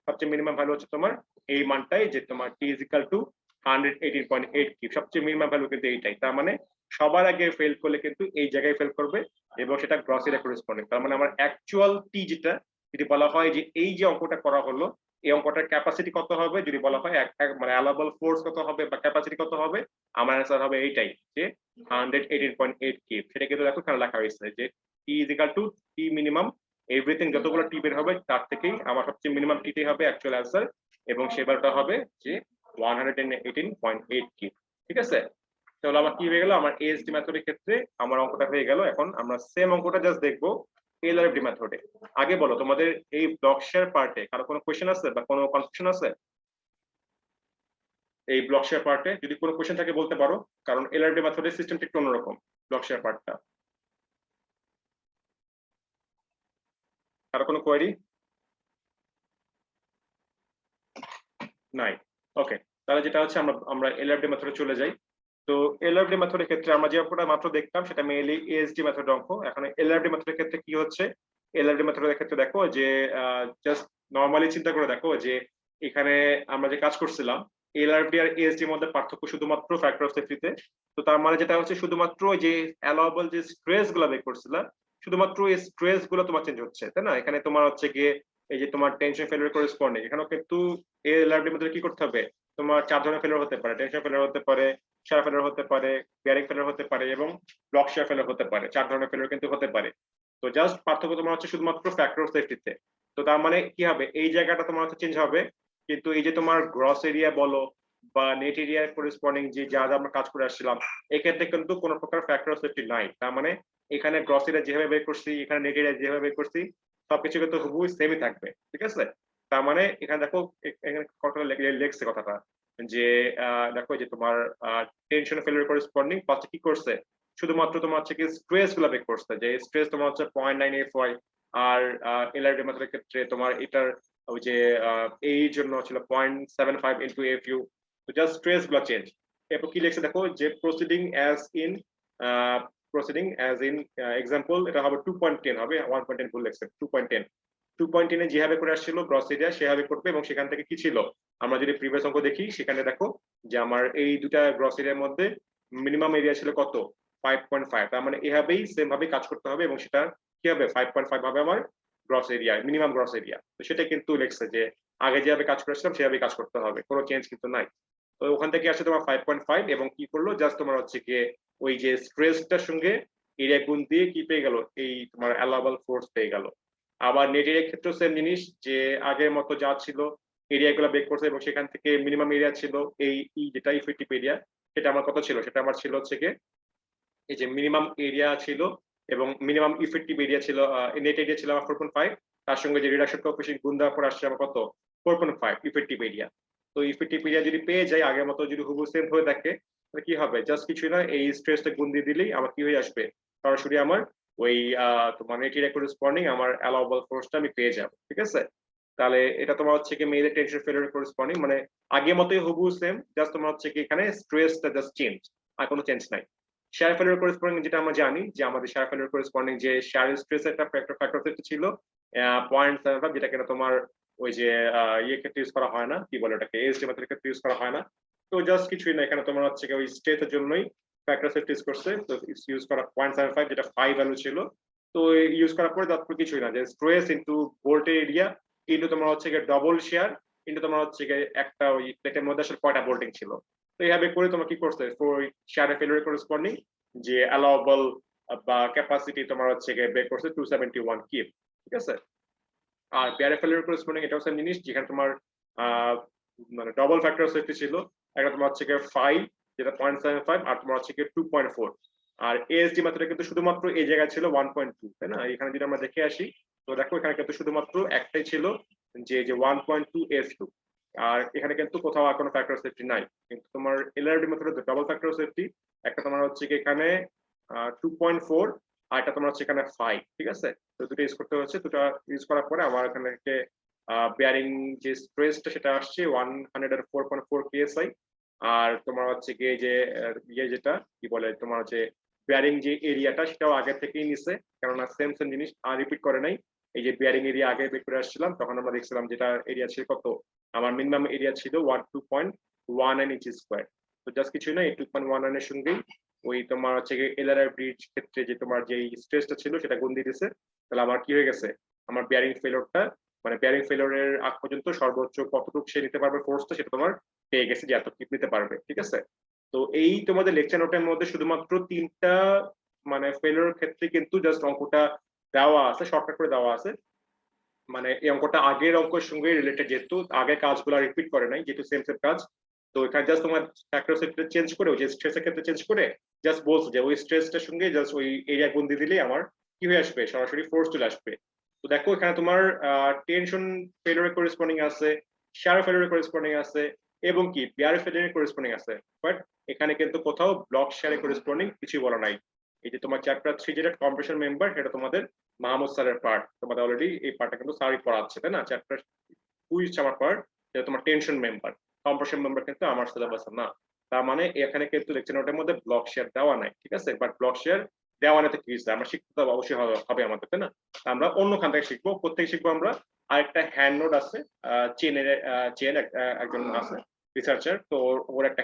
সবচেয়ে মিনিমাম ভ্যালু হচ্ছে তোমার এই মানটাই, যে তোমার টি ইজ ইকুয়াল টু 118.8 কিউব। সবচেয়ে মিনিমাম ভ্যালু কিন্তু এইটাই। তার মানে সবার আগে ফেল করলে কিন্তু এই জায়গায় ফেল করবে এবং সেটা গ্রস এরিয়া করেসপন্ডিং। তার মানে আমার অ্যাকচুয়াল টি যেটা, যদি বলা হয় যে এই যে অঙ্কটা করা হলো, এই অঙ্কটার ক্যাপাসিটি কত হবে, যদি বলা হয় মানে অ্যালাউবল ফোর্স কত হবে বা ক্যাপাসিটি কত হবে, আমার অ্যান্সার হবে এইটাই, যে 118.8 কিউব। সেটা কিন্তু দেখো এখানে লেখা হয়েছে যে T is equal to T minimum, everything যতগুলো টি বের হবে তার থেকেই আমার সবচেয়ে মিনিমাম টিটাই হবে অ্যাকচুয়াল অ্যান্সার, এবং সেবারটা হবে যে 118.8 কিউব। ঠিক আছে, তাহলে আমার কি হয়ে গেল, আমার এএসডি মেথডের ক্ষেত্রে আমার অঙ্কটা হয়ে গেল। এখন আমরা সেম অঙ্কটা জাস্ট দেখবো এলআরএফডি মেথডে। আগে বলো তোমাদের এই ব্লক শেয়ার পার্টে কারো কোনো কোশ্চেন আছে বা কোনো কনফিউশন আছে? এই ব্লক শেয়ার পার্টে যদি কোনো কোশ্চেন থাকে বলতে পারো, কারণ এলআরএফডি মেথডের সিস্টেমটা একটু অন্যরকম ব্লক শেয়ার পার্টটা। কারো কোনো কোয়েরি নাই? ওকে, তাহলে যেটা হচ্ছে আমরা আমরা এলআরএফডি মেথডে চলে যাই। তো এলআরএফডি মেথডের ক্ষেত্রে আমরা যে অঙ্কটা মাত্র দেখলাম সেটা মেইনলি এএসডি মেথড অঙ্ক। এখন এলআরএফডি মেথডের ক্ষেত্রে কি হচ্ছে, এলআরএফডি মেথডের ক্ষেত্রে দেখো যে জাস্ট নরমালি চিন্তা করে দেখো যে এখানে আমরা যে কাজ করছিলাম, এলআরডি আর এএসডি এর মধ্যে পার্থক্য শুধুমাত্র ফ্যাক্টর অফ সেফটিতে। তো তার মানে যেটা হচ্ছে শুধুমাত্র যে অ্যালাউয়েবল যে স্ট্রেস গুলো বের করছিল, শুধুমাত্র এই স্ট্রেস গুলো তোমার চেঞ্জ হচ্ছে, তাই না? এখানে তোমার হচ্ছে গিয়ে এই যে তোমার টেনশন ফেলিওর করেসপন্ডিং, এখানেও কিন্তু এলআরডি এর মধ্যে কি করতে হবে, তোমার 4 ধরনের ফেলিওর হতে পারে, টেনশন ফেলিওর হতে পারে, শিয়ার ফেলিওর হতে পারে, বেয়ারিং ফেলিওর হতে পারে এবং ব্লক শিয়ার ফেলিওর হতে পারে। 4 ধরনের ফেলিওর কিন্তু হতে পারে। তো জাস্ট পার্থক্য তোমার হচ্ছে শুধুমাত্র ফ্যাক্টর অফ সেফটিতে। তো তার মানে কি হবে, এই জায়গাটা তোমার হচ্ছে চেঞ্জ হবে, কিন্তু এই যে তোমার গ্রস এরিয়া বলো বা নেট এরিয়া করেসপন্ডিং যে যা যা আমরা কাজ করে আসছিলাম, এক্ষেত্রে কিন্তু কোনো প্রকার ফ্যাক্টর অফ সেফটি নাই। তার মানে এখানে গ্রস এরিয়া যেভাবে বের করছি, এখানে নেট এরিয়া যেভাবে বের করছি, সবকিছু কিন্তু হুবহু সেমই থাকবে, ঠিক আছে? তার মানে এখানে দেখো, এখানে কথাটা লেখছে কথাটা যে দেখো যে তোমার টেনশন ফেলিওর করেসপন্ডিং ফার্স্টে কি করছে, শুধুমাত্র তোমার হচ্ছে কি স্ট্রেস গুলো বের করছে, যে স্ট্রেস তোমার হচ্ছে 0.9 FY, আর এলআরডি মেথডের ক্ষেত্রে তোমার এটার ওই যে এই জন্য ছিল 0.75 ইনটু FU। তো জাস্ট স্ট্রেস গুলো চেঞ্জ। এরপর কি লিখছে দেখো, যে প্রসিডিং অ্যাজ ইন এক্সাম্পল, এটা হবে 2.10, হবে 1.10 ভুল লিখছে, 2.10। 2.10 এ যেভাবে করে আসছিল গ্রস এরিয়া সেভাবে করবে, এবং সেখান থেকে কি ছিল, আমরা যদি প্রিভিয়াস অঙ্ক দেখি সেখানে দেখো যে আমার এই দুটা গ্রস এরিয়ার মধ্যে মিনিমাম এরিয়া ছিল কত, 5.5। তার মানে এভাবেই সেম ভাবে কাজ করতে হবে, এবং সেটা কি হবে, 5.5 হবে আমার gross area, minimum gross area. তো সেটা কিন্তু লেখছে যে আগে যেভাবে কাজ করেছিলাম সেভাবে কাজ করতে হবে, কোনো চেঞ্জ কিন্তু নাই। তো ওখান থেকে আসে তোমার 5.5, এবং কি করলো, জাস্ট তোমার হচ্ছে গিয়ে ওই যে স্ট্রেসটার সঙ্গে এরিয়া গুণ দিয়ে কি পেয়ে গেল, এই তোমার অ্যালাউয়েবল ফোর্স পেয়ে গেল। আবার নেট এরিয়ার ক্ষেত্রেও সেম জিনিস, যে আগের মতো যা ছিল এরিয়া গুলো বের করছে, এবং সেখান থেকে মিনিমাম এরিয়া ছিল এই যেটা ইফেক্টিভ এরিয়া, সেটা আমার কত ছিল, সেটা আমার ছিল হচ্ছে গিয়ে এই যে মিনিমাম এরিয়া ছিল এবং মিনিমাম ইফেক্টিভ এরিয়া ছিল, নেট এরিয়া ছিল আমার 4.5, তার সঙ্গে যে রিডাকশন কোএফিসিয়েন্ট গুণ দেওয়ার পর আসছে আমার কত, 4.5 ইফেক্টিভ এরিয়া। তো ইফেক্টিভ এরিয়া যদি পেয়ে যাই আগের মতো, যদি হুবহু সেম হয়ে থাকে, তাহলে কি হবে, জাস্ট কিছুই না, এই স্ট্রেসটা গুণ দিয়ে দিলেই আমার কি হয়ে আসবে, সরাসরি আমার ওই তোমার নেট এরিয়া করেসপন্ডিং আমার অ্যালাউয়েবল ফোর্সটা আমি পেয়ে যাব, ঠিক আছে? তাহলে এটা তোমার হচ্ছে কি মেয়েদের টেনশন ফেলিওর করেসপন্ডিং, মানে আগের মতোই হুবহু সেম, জাস্ট তোমার হচ্ছে কি এখানে স্ট্রেসটা জাস্ট চেঞ্জ, আর কোনো চেঞ্জ নাই। শেয়ার ফেলিওর করেসপন্ডিং যেটা আমরা জানি, যে আমাদের শেয়ার ফেলিওর করেসপন্ডিং যে শেয়ার স্ট্রেস একটা ফ্যাক্টর ছিল 0.75, যেটা কিনা তোমার ওই যে ইয়ে ক্ষেত্রে ইউজ করা হয় না, কি বলে ওটাকে, এএসডি মেথডের ক্ষেত্রে ইউজ করা হয় না। তো জাস্ট কিছুই না, এখানে তোমার হচ্ছে ওই স্ট্রেসের জন্যই ফ্যাক্টর সেফটি ইউজ করছে, তো ইউজ করা 0.75, যেটা 5 ভ্যালু ছিল। তো ইউজ করার পরে তারপর কিছুই না, যে stress into voltage area into তোমার হচ্ছে ডবল শেয়ার ইনটু তোমার হচ্ছে একটা ওই প্লেটের মধ্যে আসলে কয়টা বোল্টিং ছিল। তো এইভাবে করে তোমার কি করছে, শেয়ার ফেলিওর করেসপন্ডিং যে অ্যালাউয়েবল বা ক্যাপাসিটি তোমার হচ্ছে বের করছে 271 কিপ, ঠিক আছে? আর পেয়ার ফেলিওর করেসপন্ডিং এটাও সেম জিনিস, যেখানে তোমার মানে ডবল ফ্যাক্টর সেফটি ছিল, একটা তোমার হচ্ছে 5, যেটা 0.75, আর তোমার হচ্ছে 2.4। আর এএসডি মেথডে কিন্তু শুধুমাত্র এই জায়গায় ছিল 1.2, তাই না? এখানে যদি আমরা দেখে আসি, তো দেখো এখানে কিন্তু শুধুমাত্র একটাই ছিল, যে 1.2 S2, আর এখানে কিন্তু কোথাও আর কোনো ফ্যাক্টর সেফটি নাই। কিন্তু তোমার এলআরডি মেথডে ডাবল ফ্যাক্টর সেফটি, একটা তোমার হচ্ছে এখানে 2.4, আর একটা তোমার হচ্ছে এখানে 5, ঠিক আছে? তো দুটো ইউজ করতে হচ্ছে, দুটো ইউজ করার পরে আমার এখানে বেয়ারিং যে স্ট্রেসটা সেটা আসছে 104.4 psi, আর তোমার হচ্ছে গিয়ে যে ইয়ে যেটা কি বলে তোমার হচ্ছে বেয়ারিং যে এরিয়াটা সেটাও আগে থেকেই নিছে, কেননা সেম সেম জিনিস আর রিপিট করে নাই। এই যে বেয়ারিং এরিয়া আগে বের করে আসছিলাম, তখন আমরা দেখছিলাম যেটা এরিয়া ছিল কত, আমার মিনিমাম এরিয়া ছিল 2.19 ইঞ্চি স্কোয়ার। তো জাস্ট কিছুই না, এই 2.19 এর সঙ্গেই ওই তোমার হচ্ছে এলআরআই ব্রিজ ক্ষেত্রে যে তোমার যে স্ট্রেসটা ছিল সেটা গুণ দিয়ে দিছে। তাহলে আমার কি হয়ে গেছে, আমার বেয়ারিং ফেলিওরটা, মানে বেয়ারিং ফেলিওরের আগ পর্যন্ত সর্বোচ্চ কতটুকু সে নিতে পারবে ফোর্সটা, সেটা তোমার পেয়ে গেছে যে এত কিপ নিতে পারবে, ঠিক আছে? তো এই তোমাদের লেকচার নোটের মধ্যে শুধুমাত্র 3টা মানে ফেলিওর ক্ষেত্রে কিন্তু জাস্ট অঙ্কটা দেওয়া আছে, শর্টকাট করে দেওয়া আছে। মানে এই অঙ্কটা আগের অঙ্কের সঙ্গে রিলেটেড, যেহেতু আগের কাজগুলো রিপিট করে নাই, যেহেতু সেম সেম কাজ। তো এখানে জাস্ট তোমার ফ্যাক্টর সেটটা চেঞ্জ করে, ওই যে স্ট্রেসের ক্ষেত্রে চেঞ্জ করে জাস্ট বলছে যে ওই স্ট্রেসটার সঙ্গে জাস্ট ওই এরিয়া গুণ দিয়ে দিলেই আমার কি হয়ে আসবে, সরাসরি ফোর্স চলে আসবে। তো দেখো এখানে তোমার টেনশন ফেলিওর করেসপন্ডিং আছে, শেয়ার ফেলিওর করেসপন্ডিং আছে, এবং কি বিয়ার ফেলিওর করেসপন্ডিং আছে, বাট এখানে কিন্তু কোথাও ব্লক শেয়ার করেসপন্ডিং কিছু বলা নাই। এই যে তোমার চ্যাপ্টার 3 যেটা কম্প্রেশন মেম্বার, সেটা তোমাদের মাহমুদ স্যারের পার্ট, তোমাদের অলরেডি এই পার্টটা কিন্তু স্যারই পড়াচ্ছে, তাই না? চ্যাপ্টার 2 আমার পার্ট, যেটা তোমার টেনশন মেম্বার, কম্প্রেশন মেম্বার কিন্তু আমার সিলেবাস না। তার মানে এখানে কিন্তু লেকচার নোটের মধ্যে ব্লক শেয়ার দেওয়া নাই, ঠিক আছে? বাট ব্লক শেয়ার দেওয়া নেই তো কি হয়েছে, আমরা শিখতে তো অবশ্যই হবে আমাদের, তাই না? আমরা অন্য খান থেকে শিখবো, কোথেকে শিখবো আমরা, আরেকটা হ্যান্ড নোট আছে, চেনের চেন একজন আছে, রিসার্চার, তো ওর একটা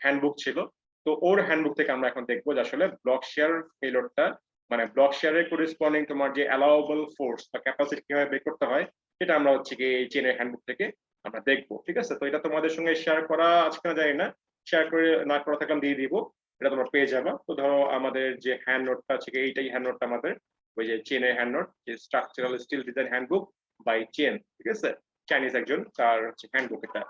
হ্যান্ডবুক ছিল। তো ওর হ্যান্ডবুক থেকে আমরা এখন দেখবো যে আসলে ব্লক শেয়ার ফেলোরটা, মানে ব্লক শেয়ারের করেসপন্ডিং তোমার যে অ্যালাউয়েবল ফোর্স বা ক্যাপাসিটি কিভাবে বের করতে হয়, সেটা আমরা হচ্ছে কি এই চেনের হ্যান্ডবুক থেকে আমরা দেখবো। ঠিক আছে, তো এটা তোমাদের সঙ্গে শেয়ার করা আজকে না জানি না, শেয়ার করে না করা থাকলে দিয়ে দিব, এটা তোমরা পেয়ে যাবা। তো ধরো আমাদের যে হ্যান্ড নোটটা আছে, এইটাই হ্যান্ড নোটটা আমাদের, ওই যে চেনের হ্যান্ড নোট, যে structural steel design handbook by Chen, ঠিক আছে, চাইনিজ একজন, তার হচ্ছে হ্যান্ডবুক এটা।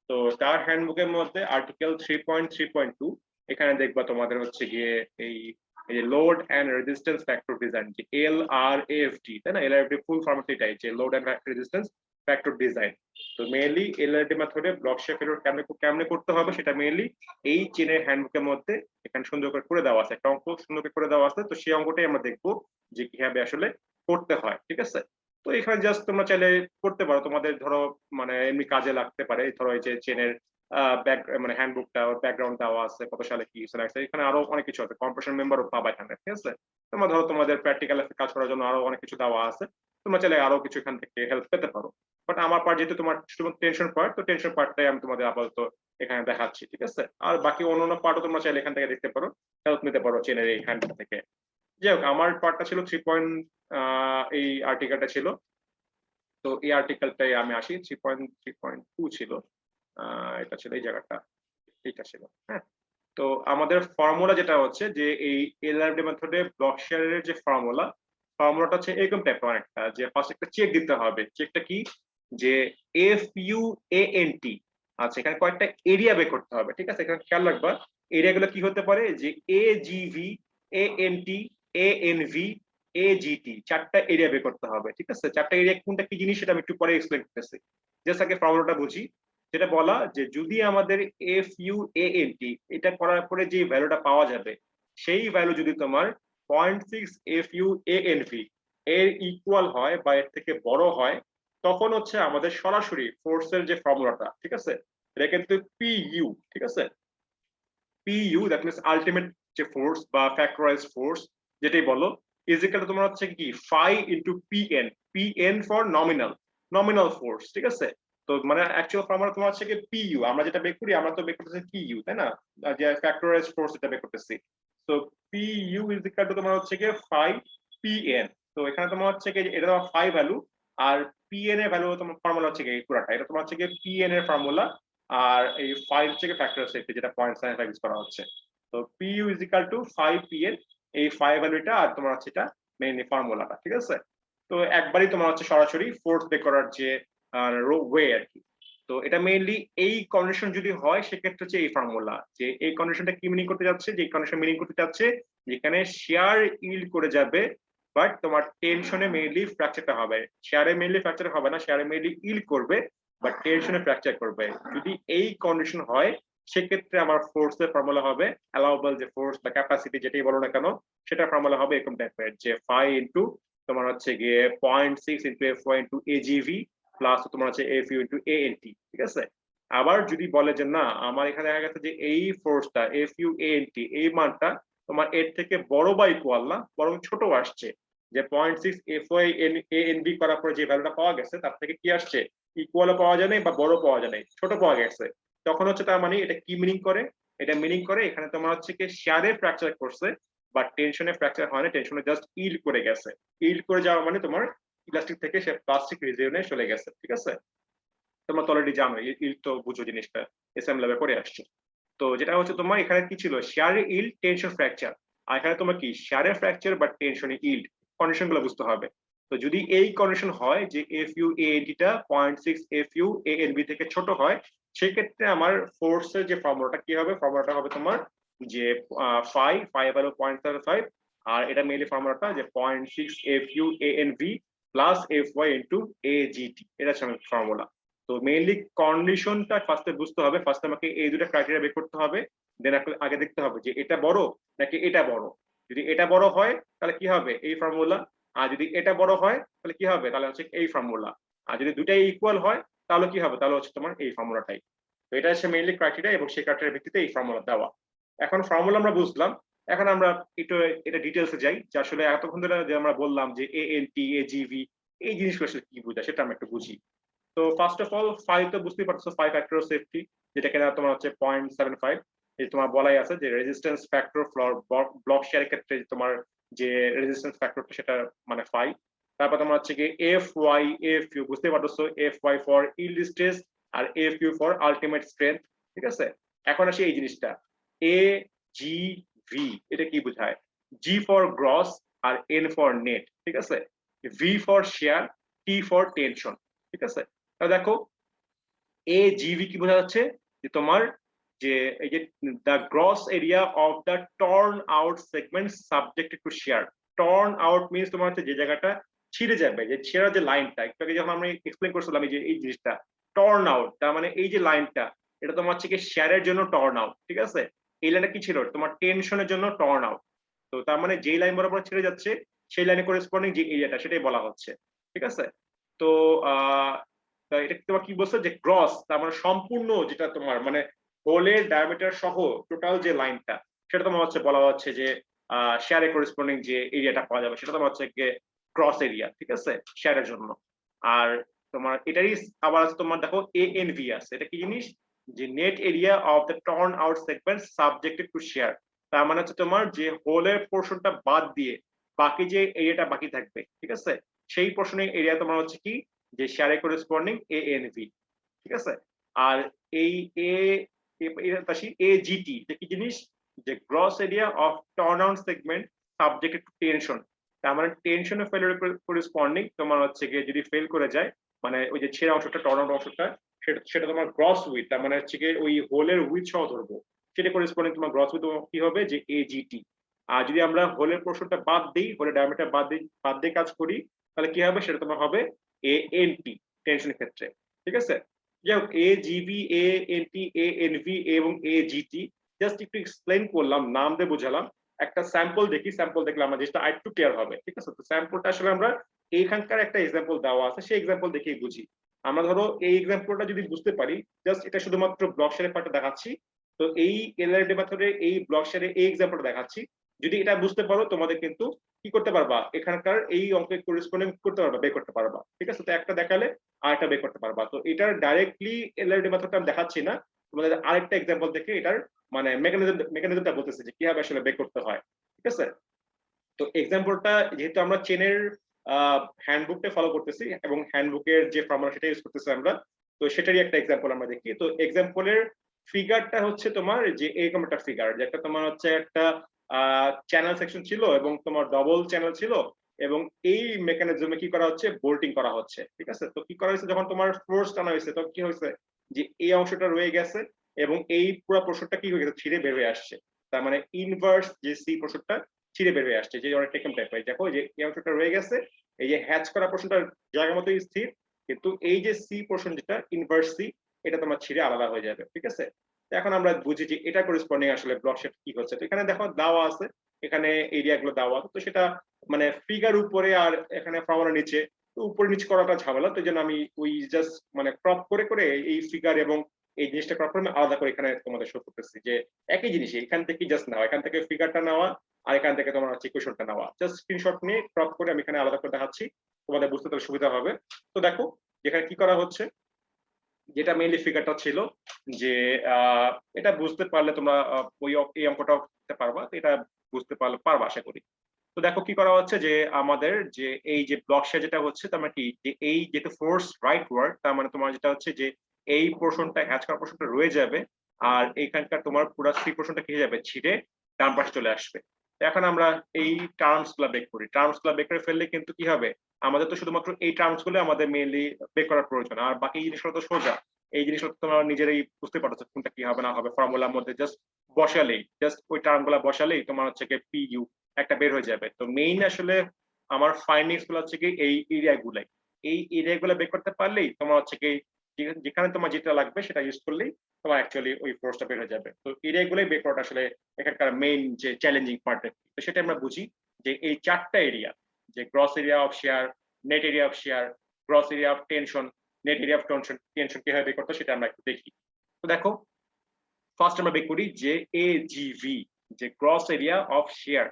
তো তার হ্যান্ডবুকের মধ্যে আর্টিকেল 3.3.2, এখানে দেখবা তোমাদের হচ্ছে গিয়ে এই load and resistance factor design, যে LRFD, তাই না? LRFD ফুল ফর্ম এটাই, যে load and resistance factor design. তো মেইনলি LRFD মেথডে ব্লক শেয়ার ফেলোর কেমনে করতে হবে সেটা মেইনলি এই চেনের হ্যান্ডবুকের মধ্যে এখানে সুন্দর করে দেওয়া আছে, একটা অঙ্ক সুন্দর করে দেওয়া আছে। তো সেই অঙ্কটাই আমরা দেখবো যে কিভাবে আসলে করতে হয়। ঠিক আছে, তো এখানে জাস্ট তোমরা চাইলে করতে পারো, তোমাদের ধরো মানে এমনি কাজে লাগতে পারে। ধরো এই যে চেনের মানে হ্যান্ডবুকটা, ওর ব্যাকগ্রাউন্ড দেওয়া আছে, কত সালে কি আছে, এখানে আরো অনেক কিছু আছে, কম্পিটিশন মেম্বারও পাবা এখানে। ঠিক আছে, তোমরা ধরো তোমাদের প্র্যাকটিক্যাল কাজ করার জন্য আরো অনেক কিছু দেওয়া আছে, তোমরা চাইলে আরো কিছু এখান থেকে হেল্প পেতে পারো। বাট আমার পার্ট যেহেতু তোমার শুধুমাত্র টেনশন পার্ট, তো টেনশন পার্টটাই আমি তোমাদের আপাতত এখানে দেখাচ্ছি। ঠিক আছে, আর বাকি অন্যান্য পার্টও তোমরা চাইলে এখান থেকে দেখতে পারো, হেল্প নিতে পারো চেনের এই হ্যান্ডবুক থেকে। যাই হোক, আমার পার্টটা ছিল 3 এই আর্টিকেলটা ছিল। তো এই আর্টিকেলটাই আমি আসি, 3.3.2 ছিল, এটা ছিল এই জায়গাটা, এটা ছিল। হ্যাঁ, তো আমাদের ফর্মুলা যেটা হচ্ছে যে এই LRFD মেথডে ব্লক শেয়ারের যে ফর্মুলাটা হচ্ছে এরকম টাইপের একটা, যে ফার্স্ট একটা চেক দিতে হবে। চেকটা কি, যে FUANT, আচ্ছা এখানে কয়েকটা এরিয়া বের করতে হবে। ঠিক আছে, এখানে খেয়াল রাখবা এরিয়া গুলো কি হতে পারে, যে AGV, ANT, ANV, AGT, চারটা এরিয়া বের করতে হবে। ঠিক আছে, চারটা এরিয়া কোনটা কি জিনিস সেটা আমি একটু পরে এক্সপ্লেন করতেছি, জাস্ট আগে ফর্মুলাটা বুঝি। যেটা বলা যে যদি আমাদের FUANT এটা করার পরে যে ভ্যালুটা পাওয়া যাবে, সেই ভ্যালু যদি তোমার 0.6 FUANV এর ইকুয়াল হয় বা এর থেকে বড় হয়, তখন হচ্ছে আমাদের সরাসরি ফোর্সের যে ফর্মুলাটা, ঠিক আছে, এটা কিন্তু PU। ঠিক আছে, PU দ্যাট মিনস আলটিমেট যে ফোর্স বা ফ্যাক্টরাইজড ফোর্স যেটাই বলো, ইজ ইকুয়াল টু তোমার হচ্ছে কি phi into PN for nominal force. ঠিক আছে, তো মানে অ্যাকচুয়াল ফর্মুলা তোমার হচ্ছে কি PU, আমরা যেটা বের করি আমরা তো বের করতেছি PU, তাই না, যে ফ্যাক্টরাইজড ফোর্স এটা বের করতেছি। তো PU ইজ ইকুয়াল টু তোমার হচ্ছে কি ফাই PN। তো এখানে তোমার হচ্ছে কি এটা তোমার ফাই ভ্যালু, আর PN এর ভ্যালু তোমার ফর্মুলা হচ্ছে কি পুরাটা, এটা তোমার হচ্ছে কি PN এর ফর্মুলা, আর এই 5 থেকে ফ্যাক্টর সেফটি যেটা 0.75 ইউজ করা হচ্ছে। তো PU is equal two 5PN, এই 5 ভ্যালুটা আর তোমার হচ্ছে এটা মেইনলি ফর্মুলাটা। ঠিক আছে, তো একবারই তোমার হচ্ছে সরাসরি ফোর্স বের করার যে ওয়ে আর কি। তো এটা মেইনলি এই কন্ডিশন যদি হয় সেক্ষেত্রে হচ্ছে এই ফর্মুলা, যে এই কন্ডিশনটা কি মিনিং করতে যাচ্ছে, যে কন্ডিশন মিনিং করতে যাচ্ছে যেখানে শেয়ার ইল্ড করে যাবে, বাট তোমার টেনশনে মেইনলি ফ্র্যাকচারটা হবে, শেয়ারে মেইনলি ফ্র্যাকচার হবে না, শেয়ারে মেইনলি ইল্ড করবে বাট টেনশনে ফ্র্যাকচার করবে। যদি এই কন্ডিশন হয় সেক্ষেত্রে আমার ফোর্সের ফর্মুলা হবে অ্যালাউয়েবল যে ফোর্স বা ক্যাপাসিটি যেটাই বলো না কেন, সেটা ফর্মুলা হবে এরকম টাইপের, যে ফাই ইনটু তোমার হচ্ছে গিয়ে 0.6 into FY into AGV plus তোমার হচ্ছে FU ইনটু ANT। ঠিক আছে, আবার যদি বলে যে না আমার এখানে দেখা গেছে যে এই ফোর্সটা FUANT এই মানটা তোমার এর থেকে বড় বা ইকুয়াল না, বরং ছোট আসছে, যে 0.6 FY ANB করার পরে যে ভ্যালুটা পাওয়া গেছে তার থেকে কি আসছে, ইকুয়ালও পাওয়া যায় নাই বা বড় পাওয়া যায় নাই, ছোট পাওয়া গেছে, তখন হচ্ছে তার মানে এটা কি মিনিং করে, এটা মিনিং করে এখানে তোমার হচ্ছে কি শেয়ারে ফ্র্যাকচার করছে বা টেনশনে ফ্র্যাকচার হয় না, টেনশনে জাস্ট ইল্ড করে গেছে। ইল্ড করে যাওয়া মানে তোমার ইলাস্টিক থেকে সে প্লাস্টিক রিজিয়নে চলে গেছে। ঠিক আছে, তোমরা তো অলরেডি জানো ইল্ড তো বুঝো জিনিসটা, এসএম লেভেলে করে আসছো। তো যেটা হচ্ছে তোমার এখানে কি ছিল, শেয়ারে ইল্ড টেনশন ফ্র্যাকচার, আর এখানে তোমার কি শেয়ারে ফ্র্যাকচার বা টেনশনে ইল্ড, কন্ডিশন গুলো বুঝতে হবে। তো যদি এই কন্ডিশন হয় যে FUANT টা 0.6 FUANB থেকে ছোট হয়, সেক্ষেত্রে আমার ফোর্সের যে ফর্মুলাটা কি হবে, ফর্মুলাটা হবে তোমার যে ফাই ভ্যালু 0.75, আর এটা মেইনলি ফর্মুলাটা যে 0.6 FUANV plus FY into AGT, এটা হচ্ছে ফর্মুলা। তো মেইনলি কন্ডিশনটা ফার্স্টে বুঝতে হবে, ফার্স্ট আমাকে এই দুটো ক্রাইটেরিয়া বের করতে হবে, দেন আগে দেখতে হবে যে এটা বড় নাকি এটা বড়। যদি এটা বড় হয় তাহলে কি হবে, এই ফর্মুলা, আর যদি এটা বড় হয় তাহলে কি হবে, তাহলে হচ্ছে এই ফর্মুলা, আর যদি দুটাই ইকুয়াল হয় তাহলে কি হবে, তাহলে হচ্ছে তোমার এই ফর্মুলাটাই। তো এটা হচ্ছে মেইনলি ক্রাইটেরিয়া, এবং সেই ক্রাইটেরিয়ার ভিত্তিতে এই ফর্মুলা দেওয়া। এখন ফর্মুলা আমরা বুঝলাম, এখন আমরা একটু এটা ডিটেলসে যাই, যে আসলে এতক্ষণ ধরে যে আমরা বললাম যে ANT AGV এই জিনিসগুলো আসলে কি বোঝায় সেটা আমরা একটু বুঝি। তো ফার্স্ট অফ অল ফাই তো বুঝতেই পারছো, ফাই ফ্যাক্টর অফ সেফটি, যেটা কিনা তোমার হচ্ছে 0.75, এই তোমার বলাই আছে যে রেজিস্ট্যান্স ফ্যাক্টর ব্লক শেয়ারের ক্ষেত্রে তোমার যে রেজিস্ট্যান্স ফ্যাক্টরটা সেটা মানে ফাই। তারপর তোমার হচ্ছে কি এফ ওয়াই এফ ইউ, বুঝতে পারছো, F Y for yield stress আর F U for ultimate strength, ঠিক আছে। এখন আসি এই জিনিসটা এ জি ভি, এটা কি বোঝায়? জি ফর গ্রস আর এন ফর নেট, ঠিক আছে। V for shear, T for tension, ঠিক আছে। তাহলে দেখো এ জিভি কি বোঝা যাচ্ছে যে তোমার যে এই যে the gross area of the torn out segment subjected to shear. Torn out means তোমার হচ্ছে যে জায়গাটা ছিঁড়ে যাবে, যে ছেঁড়া যে লাইনটা একটু আগে যখন আমরা এক্সপ্লেন করছিলাম এই যে এই জিনিসটা টর্ন আউট, তার মানে এই যে লাইনটা এটা তোমার হচ্ছে কি শেয়ারের জন্য টর্ন আউট, ঠিক আছে। এই লাইনটা কি ছিল? তোমার টেনশনের জন্য টর্ন আউট। তো তার মানে যেই লাইন বরাবর ছেড়ে যাচ্ছে সেই লাইনে করেসপন্ডিং যে এরিয়াটা সেটাই বলা হচ্ছে, ঠিক আছে। তো এটা তোমার কি বলছে যে গ্রস, তার মানে সম্পূর্ণ যেটা তোমার মানে হোলের ডায়ামিটার সহ টোটাল যে লাইনটা সেটা তোমার হচ্ছে বলা হচ্ছে যে শেয়ারে করেসপন্ডিং যে এরিয়াটা পাওয়া যাবে সেটা তোমার হচ্ছে ক্রস এরিয়া, ঠিক আছে, শেয়ারের জন্য। আর তোমার এটারই আবার আছে তোমার দেখো এএনভি আছে, এটা কি জিনিস? যে net area of the torn out segment subjected to shear. তার মানে হচ্ছে তোমার যে হোলের পোর্শনটা বাদ দিয়ে বাকি যে এরিয়াটা বাকি থাকবে, ঠিক আছে, সেই পোর্শনের এরিয়া তোমার হচ্ছে কি যে শেয়ারে করেসপন্ডিং এএনভি, ঠিক আছে। আর এই এজিটি এটা কি জিনিস? যে gross area of turn out segment subjected two tension. তার মানে টেনশন ফেলের করেসপন্ডিং তোমার হচ্ছে গিয়ে যদি ফেল করে যায় মানে ওই যে ছেঁড়া অংশটা টার্ন আউট অংশটা সেটা তোমার গ্রস উইথ, তার মানে হচ্ছে গিয়ে ওই হোলের উইথ সহ ধরবো, সেটা করেসপন্ডিং তোমার গ্রস উইথ কি হবে যে এজিটি। আর যদি আমরা হোলের পোর্শনটা বাদ দিই, হোলের ডায়ামিটার বাদ দিয়ে কাজ করি, তাহলে কি হবে? সেটা তোমার হবে এএনটি টেনশনের ক্ষেত্রে, ঠিক আছে। যাই হোক এ জিবি এ এনটি এ এনভি এবং এ জিটি জাস্ট একটু এক্সপ্লেন করলাম, নাম দিয়ে বোঝালাম। একটা স্যাম্পল দেখি, স্যাম্পল দেখলে আমরা জিনিসটা আরেকটু ক্লিয়ার হবে, ঠিক আছে। তো স্যাম্পলটা আসলে আমরা এইখানকার একটা এক্সাম্পল দেওয়া আছে সেই এক্সাম্পল দেখেই বুঝি। আমরা ধরো এই এক্সাম্পলটা যদি বুঝতে পারি, জাস্ট এটা শুধুমাত্র ব্লক শেয়ারের পার্টটা দেখাচ্ছি। তো এই এলআরডি মেথডে এই ব্লক শেয়ারে এই এক্সাম্পলটা দেখাচ্ছি। যদি এটা বুঝতে পারো তোমাদের কিন্তু কি করতে পারবা, এখানকার এই অঙ্কের করেসপন্ডিং করতে পারবা, বের করতে পারবা, ঠিক আছে। তো একটা দেখালে আরেকটা বের করতে পারবা। তো এটার ডাইরেক্টলি এলআরডি মেথডটা আমি দেখাচ্ছি না, তোমাদের আরেকটা এক্সাম্পল থেকে এটার মানে মেকানিজমটা বলতেছে যে কিভাবে আসলে বের করতে হয়, ঠিক আছে। তো এক্সাম্পলটা যেহেতু আমরা চেনের হ্যান্ডবুকটা ফলো করতেছি এবং হ্যান্ডবুকের যে ফর্মুলা সেটা ইউজ করতেছি আমরা, তো সেটারই একটা এক্সাম্পল আমরা দেখি। তো এক্সাম্পলের ফিগারটা হচ্ছে তোমার যে এরকম একটা ফিগার, যে একটা তোমার হচ্ছে একটা চ্যানেল সেকশন ছিল এবং তোমার ডবল চ্যানেল ছিল এবং এই মেকানিজমে কি করা হচ্ছে, বোল্টিং করা হচ্ছে, ঠিক আছে। তো কি করা হয়েছে, যখন তোমার ফোর্স টানা হয়েছে তখন কি হয়েছে যে এই অংশটা রয়ে গেছে এবং এই পুরো পোর্শনটা কি হয়ে গেছে, ছিঁড়ে বের হয়ে আসছে। তার মানে ইনভার্স যে সি পোর্শনটা ছিঁড়ে বের হয়ে আসছে, যে অনেকটা এরকম টাইপের। দেখো যে এই অংশটা রয়ে গেছে, এই যে হ্যাচ করা পোর্শনটা জায়গা মতোই স্থির, কিন্তু এই যে সি পোর্শন যেটা ইনভার্স সি, এটা তোমার ছিঁড়ে আলাদা হয়ে যাবে, ঠিক আছে। এখন আমরা বুঝি যে এটা করেসপন্ডিং আসলে ব্লক শেপ কি হচ্ছে। তো এখানে দেখো দেওয়া আছে, এখানে এরিয়া গুলো দেওয়া আছে, তো সেটা মানে ফিগার উপরে আর এখানে ফর্মুলা নিচে, তো উপরে নিচে করাটা ঝামেলা, তো জন্য আমি ওই জাস্ট মানে ক্রপ করে করে এই ফিগার এবং এই জিনিসটা ক্রপ করে আলাদা করে এখানে তোমাদের শো করতেছি যে একই জিনিস এখান থেকে জাস্ট নেওয়া, এখান থেকে ফিগারটা নেওয়া আর এখান থেকে তোমার হচ্ছে ইকুয়েশনটা নেওয়া, জাস্ট স্ক্রিনশট নিয়ে ক্রপ করে আমি এখানে আলাদা করে দেখাচ্ছি, তোমাদের বুঝতে তাহলে সুবিধা হবে। তো দেখো যেখানে কি করা হচ্ছে, যেটা মেইনলি ফিগারটা ছিল যে এটা বুঝতে পারলে তোমরা ওই এই অঙ্কটাও করতে পারবা, তো এটা বুঝতে পারবা আশা করি। তো দেখো কি করা হচ্ছে যে আমাদের যে এই যে ব্লক শেয়ার যেটা হচ্ছে তার মানে কি যে এই যেটা ফোর্স রাইট ওয়ার্ড, তার মানে তোমার যেটা হচ্ছে যে এই পোর্শনটা হ্যাচ করা পোর্শনটা রয়ে যাবে আর এইখানকার তোমার পুরো সি পোর্শনটা কি হয়ে যাবে, ছিঁড়ে ডান পাশে চলে আসবে। এখন আমরা এই টার্মস গুলা বের করি, টার্মস গুলা বের করে ফেললে কিন্তু কি হবে, আমাদের তো শুধুমাত্র এই টার্মস গুলো আমাদের মেইনলি বের করার প্রয়োজন, আর বাকি জিনিসগুলো তো সোজা। এই জিনিসটা তোমরা নিজেরাই বুঝতে পারছো কোনটা কি হবে না হবে, ফর্মুলার মধ্যে জাস্ট বসালেই, জাস্ট ওই টার্ম গুলা বসালেই তোমার হচ্ছে পি ইউ একটা বের হয়ে যাবে। তো মেইন আসলে আমার ফাইন্ডিংস গুলো হচ্ছে কি এই এরিয়া গুলাই, এই এরিয়া গুলো বের করতে পারলেই তোমার হচ্ছে কি যেখানে তোমার যেটা লাগবে সেটা ইউজ করলেই তোমার অ্যাকচুয়ালি ওই ফোর্সটা বের হয়ে যাবে। তো এরিয়া গুলোই বের করাটা আসলে এখানকার মেইন যে চ্যালেঞ্জিং পার্ট। তো সেটা আমরা বুঝি যে এই চারটা এরিয়া, যে gross area of share, net area of share, gross area of tension, net area of tension কিভাবে বের করতে সেটা আমরা একটু দেখি। তো দেখো ফার্স্ট আমরা বের করি যে এজিভি, যে গ্রস এরিয়া অফ শেয়ার।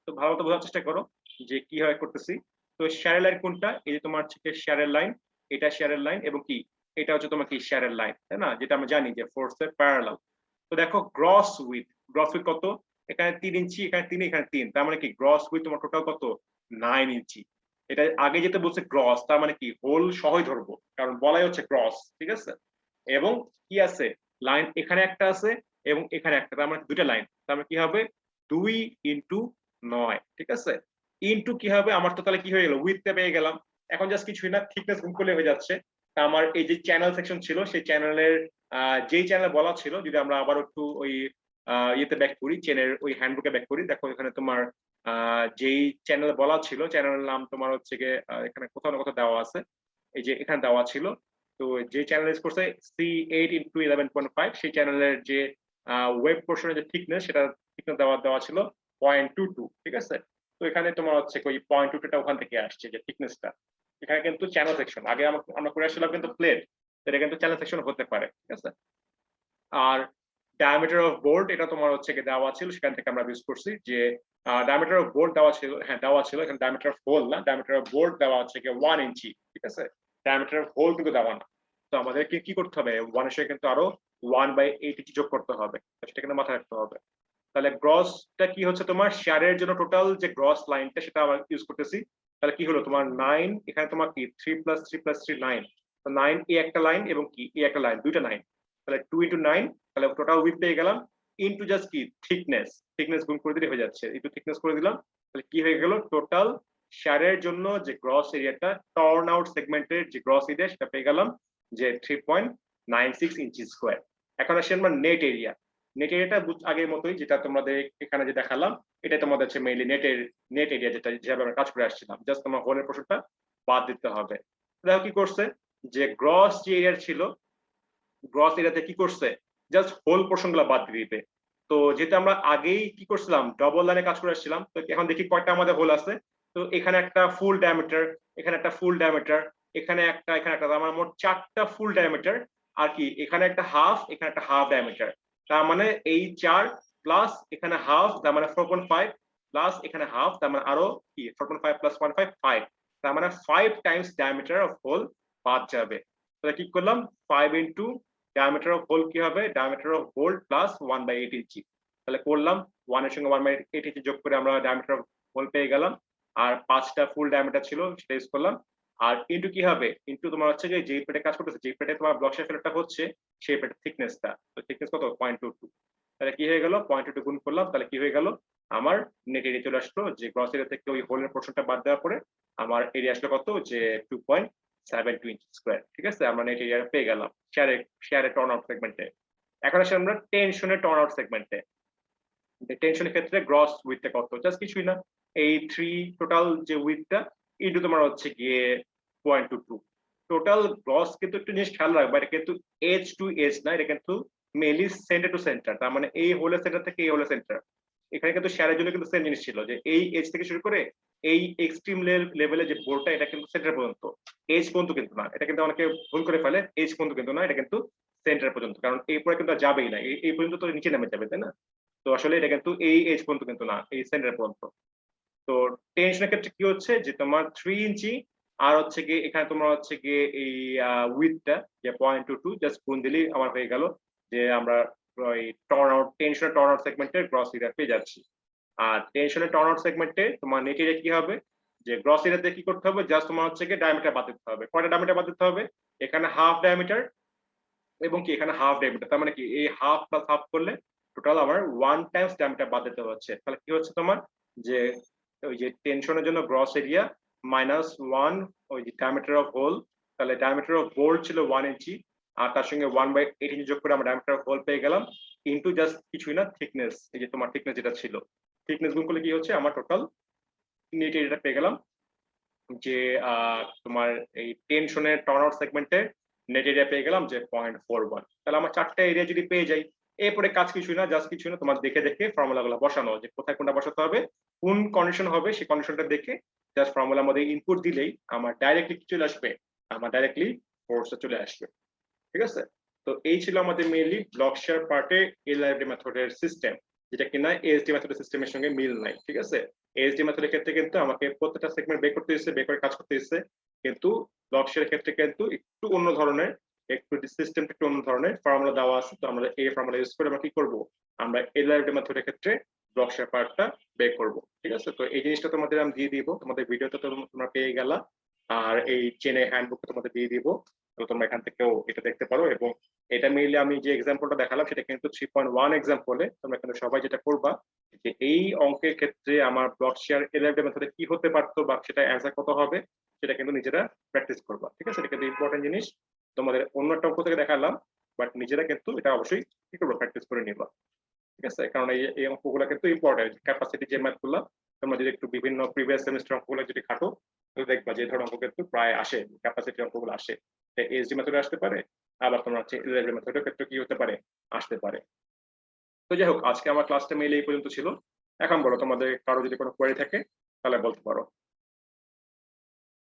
তো ভালো মতো বোঝার চেষ্টা করো যে কিভাবে করতেছি। তো শেয়ারের লাইন কোনটা, এই যে তোমার হচ্ছে শেয়ারের লাইন, এটা শেয়ারের লাইন এবং কি এটা হচ্ছে তোমার কি শেয়ারের লাইন, তাই না, যেটা আমরা জানি যে ফোর্সের প্যারালাল। তো দেখো গ্রস উইথ কত, এখানে 3 ইঞ্চি, এখানে 3, এখানে 3, তার মানে কি গ্রস উইথ তোমার টোটাল কত 9 ইঞ্চি। এটা আগে যেটা বলছে গ্রস, তার মানে কি হোল সহই ধরবো, কারণ বলাই হচ্ছে গ্রস, ঠিক আছে। এবং কি আছে, লাইন এখানে একটা আছে এবং এখানে একটা, তার মানে দুইটা লাইন, তার মানে কি হবে 2 ইনটু 9, ঠিক আছে। ইনটু কি হবে, আমার তো তাহলে কি হয়ে গেল উইথটা পেয়ে গেলাম। এখন জাস্ট কিছুই না, থিকনেস গুণ করলে হয়ে যাচ্ছে। তা আমার এই যে চ্যানেল সেকশন ছিল, সেই চ্যানেলের যেই চ্যানেল বলা ছিল, যদি আমরা আবার একটু ওই ইয়েতে ব্যাক করি, চেনের ওই হ্যান্ডবুকে ব্যাক করি, দেখো এখানে তোমার যেই চ্যানেল বলা ছিল, চ্যানেলের নাম তোমার হচ্ছে গিয়ে এখানে কোথাও না কোথাও দেওয়া আছে, এই যে এখানে দেওয়া ছিল। তো যে চ্যানেল ইউজ করছে C8x11.5, সেই চ্যানেলের যে ওয়েব পোর্শনের যে থিকনেস, সেটা থিকনেস দেওয়া ছিল 0.22, ঠিক আছে। তো এখানে তোমার হচ্ছে ওই 0.22টা ওখান থেকে আসছে যে থিকনেসটা। এখানে কিন্তু চ্যানেল সেকশন, আগে আমরা করে আসছিলাম কিন্তু প্লেট, এটা কিন্তু চ্যানেল সেকশন হতে পারে, ঠিক আছে। আর ডায়ামিটার অফ বোল্ট, এটা তোমার হচ্ছে কি দেওয়া ছিল, সেখান থেকে আমরা ইউজ করছি যে ডায়ামিটার অফ বোল্ট দেওয়া ছিল, হ্যাঁ দেওয়া ছিল, এখানে ডায়ামিটার অফ হোল না, ডায়ামিটার অফ বোল্ট দেওয়া হচ্ছে কি 1 ইঞ্চি, ঠিক আছে। ডায়ামিটার অফ হোল কিন্তু দেওয়া না। তো আমাদেরকে কি করতে হবে, 1 এর সঙ্গে কিন্তু আরো 1/8 ইঞ্চি যোগ করতে হবে, সেটা কিন্তু মাথায় রাখতে হবে। তাহলে গ্রসটা কি হচ্ছে তোমার শেয়ারের জন্য টোটাল যে গ্রস লাইনটা, সেটা আমরা ইউজ করতেছি। তাহলে কি হলো তোমার 9, এখানে তোমার কি 3 + 3 + 3 9, তো 9 এ একটা লাইন এবং কি এ একটা লাইন, দুইটা 9, তাহলে 2 × 9, তাহলে টোটাল উইথ পেয়ে গেলাম, ইনটু জাস্ট কি থিকনেস গুণ করে দিলে হয়ে যাচ্ছে, একটু থিকনেস করে দিলাম, তাহলে কি হয়ে গেল টোটাল শেয়ারের জন্য যে গ্রস এরিয়াটা, টর্ন আউট সেগমেন্টের যে গ্রস এরিয়া, সেটা পেয়ে গেলাম যে 3.96 ইঞ্চি স্কয়ার। এখন আসি আমরা নেট এরিয়া। নেট এরিয়াটা আগের মতোই, যেটা তোমাদের এখানে যে দেখালাম, এটা তোমাদের হচ্ছে মেইনলি নেট এরিয়া, যেটা যেভাবে আমরা কাজ করে আসছিলাম, জাস্ট তোমার হোলের পোর্শনটা বাদ দিতে হবে। দেখো কি করছে, যে গ্রস যে এরিয়া ছিল, গ্রস এরিয়াতে কি করছে, জাস্ট হোল পোর্শন গুলা বাদ দিয়ে দিবে। তো যেহেতু আমরা আগেই কি করছিলাম, ডবল লাইনে কাজ করে আসছিলাম, তো এখন দেখি কয়টা আমাদের হোল আছে। তো এখানে একটা ফুল ডায়ামিটার, এখানে একটা ফুল ডায়ামিটার, এখানে একটা, আমার মোট 4টা ফুল ডায়ামিটার। আর কি এখানে একটা হাফ, এখানে একটা হাফ ডায়ামিটার, তার মানে এই 4 প্লাস এখানে হাফ, তার মানে 4.5, প্লাস এখানে হাফ, তার মানে আরো কি 4.5 + 1.5 5, তার মানে 5 টাইমস ডায়ামিটার অফ হোল বাদ যাবে। তাহলে কি করলাম, 5 ইনটু ডায়ামিটার অফ হোল কি হবে, ডায়ামিটার অফ হোল প্লাস 1/8 ইঞ্চি, তাহলে করলাম 1 এর সঙ্গে 1/8 ইঞ্চি যোগ করে আমরা ডায়ামিটার অফ হোল পেয়ে গেলাম। আর 5টা ফুল ডায়ামিটার ছিল, সেটা ইউজ করলাম। আর ইনটু কি হবে, ইনটু তোমার হচ্ছে যে যেই প্লেটে কাজ করতেছে, যেই প্লেটে তোমার ব্লক শেপ ফিলারটা হচ্ছে, সেই প্লেটের থিকনেসটা, তো থিকনেস কত 0.22, তাহলে কি হয়ে গেল 0.22 গুণ করলাম, তাহলে কি হয়ে গেল আমার নেট এরিয়া চলে আসলো, যে গ্রস এরিয়া থেকে ওই হোলের পোর্শনটা বাদ দেওয়ার পরে আমার এরিয়া আসলো কত, যে 2.72 ইঞ্চি স্কয়ার, ঠিক আছে। আমরা নেট এরিয়া পেয়ে গেলাম শেয়ারে টর্ন আউট সেগমেন্টে। এখন আসি আমরা টেনশনের টর্ন আউট সেগমেন্টে। টেনশনের ক্ষেত্রে গ্রস উইথটা কত, জাস্ট কিছুই না, এই 3 টোটাল যে উইথটা ইনটু তোমার হচ্ছে গিয়ে 0.22। টোটাল গ্রস কিন্তু একটু জিনিস খেয়াল রাখবা, এটা কিন্তু এজ টু এজ না, এটা কিন্তু মেইনলি সেন্টার টু সেন্টার, তার মানে এই হোলের সেন্টার থেকে এই হোলের সেন্টার। এখানে কিন্তু শেয়ারের জন্য কিন্তু সেম জিনিস ছিল, যে এই এজ থেকে শুরু করে এই এক্সট্রিম লেভেলে যে বোর্ডটা, এটা কিন্তু সেন্টার পর্যন্ত, এজ পর্যন্ত কিন্তু না, এটা কিন্তু অনেকে ভুল করে ফেলে, এজ পর্যন্ত কিন্তু না, এটা কিন্তু সেন্টার পর্যন্ত, কারণ এরপরে কিন্তু আর যাবেই না, এই পর্যন্ত তো নিচে নেমে যাবে, তাই না। তো আসলে এটা কিন্তু এই এজ পর্যন্ত কিন্তু না, এই সেন্টার পর্যন্ত। তো টেনশনের ক্ষেত্রে কি হচ্ছে, যে তোমার 3 ইঞ্চি, আর হচ্ছে কি এখানে তোমার হচ্ছে কি এই উইথটা যে 0.22, জাস্ট গুণ দিলেই আমার হয়ে গেল, যে আমরা ওই টেনশনের টর্ন আউট সেগমেন্টের গ্রস এরিয়া পেয়ে যাচ্ছি। আর টেনশনের টর্ন আউট সেগমেন্টে তোমার নেট এরিয়া কি হবে, যে গ্রস এরিয়াতে কি করতে হবে, জাস্ট তোমার হচ্ছে কি ডায়ামিটার বাদ দিতে হবে। কয়টা ডায়ামিটার বাদ দিতে হবে, এখানে হাফ ডায়ামিটার এবং কি এখানে হাফ ডায়ামিটার, তার মানে কি এই হাফ প্লাস হাফ করলে টোটাল আমার 1 টাইমস ডায়ামিটার বাদ দিতে হচ্ছে। তাহলে কি হচ্ছে তোমার, যে ওই যে টেনশনের জন্য গ্রস এরিয়া -1 ওই যে ডায়ামিটার অফ হোল, তাহলে ডায়ামিটার অফ বোল্ট ছিল 1 ইঞ্চি, আর তার সঙ্গে 1/8 ইঞ্চি যোগ করে আমরা ডায়ামিটার অফ হোল পেয়ে গেলাম, ইনটু জাস্ট কিছুই না থিকনেস, এই যে তোমার থিকনেস যেটা ছিল, থিকনেস গুণ করলে কি হচ্ছে আমার টোটাল নেট এরিয়াটা পেয়ে গেলাম, যে তোমার এই টেনশনের টার্ন আউট সেগমেন্টে নেট এরিয়া পেয়ে গেলাম যে 0.41। তাহলে আমার 4টা এরিয়া যদি পেয়ে যাই, এরপরে কাজ কিছুই না, জাস্ট কিছুই না, তোমার দেখে দেখে ফর্মুলাগুলো বসানো, যে কোথায় কোনটা বসাতে হবে, কোন কন্ডিশন হবে, সেই কন্ডিশনটা দেখে জাস্ট ফর্মুলার মধ্যে ইনপুট দিলেই আমার ডাইরেক্টলি কি চলে আসবে, আমার ডাইরেক্টলি ফোর্সে চলে আসবে, ঠিক আছে। তো এই ছিল আমাদের মেইনলি ব্লক শেয়ার পার্টে এলআইডি মেথডের সিস্টেম, যেটা কিনা এএসডি মেথডের সিস্টেমের সঙ্গে মিল নাই, ঠিক আছে। এএসডি মেথডের ক্ষেত্রে কিন্তু আমাকে প্রত্যেকটা সেগমেন্ট বের করতে হচ্ছে, বের করে কাজ করতে হচ্ছে, কিন্তু ব্লক শেয়ারের ক্ষেত্রে কিন্তু একটু অন্য ধরনের, একটু সিস্টেমটা একটু অন্য ধরনের ফর্মুলা দেওয়া আছে। তো আমরা এই ফর্মুলা ইউজ করে আমরা কি করব, আমরা এলআরডি মেথডের ক্ষেত্রে ব্লক শেপারটা বের করব। ঠিক আছে, তো এই জিনিসটা তোমাদের আমি দিয়ে দিব, তোমাদের ভিডিওতে তোমরা পেয়ে গেলা, আর এই চেনে হ্যান্ডবুক তোমাদের দিয়ে দিব। তো তোমরা এখান থেকেও এটা দেখতে পারো। এবং এটা মেইনলি আমি যে এক্সাম্পলটা দেখালাম সেটা কিন্তু 3.1 এক্সাম্পলে। তোমরা কিন্তু সবাই যেটা করবা যে এই অঙ্কের ক্ষেত্রে আমার ব্লক শেয়ার এলআরডি মেথডে কি হতে পারতো বা সেটা অ্যান্সার কত হবে সেটা কিন্তু নিজেরা প্র্যাকটিস করবা। ঠিক আছে, এটা কিন্তু ইম্পর্টেন্ট জিনিস। তোমাদের অন্য একটা অঙ্ক থেকে দেখালাম, বাট নিজেরা কিন্তু এটা অবশ্যই কি করবো, প্র্যাকটিস করে নিবা। ঠিক আছে, কারণ এই অঙ্কগুলো কিন্তু ইম্পর্টেন্ট। ক্যাপাসিটি যে ম্যাথগুলো তোমরা যদি একটু বিভিন্ন প্রিভিয়াস সেমিস্টার অঙ্কগুলো যদি খাটো, তাহলে দেখবা যে ধরনের অঙ্ক কিন্তু প্রায় আসে, ক্যাপাসিটি অঙ্কগুলো আসে। এসডি মেথডে আসতে পারে, আবার তোমার হচ্ছে এলআরডি মেথডের ক্ষেত্রে কি হতে পারে, আসতে পারে। তো যাই হোক, আজকে আমার ক্লাসটা মেইল এই পর্যন্ত ছিল। এখন বলো, তোমাদের কারো যদি কোনো কোয়েরি থাকে তাহলে বলতে পারো।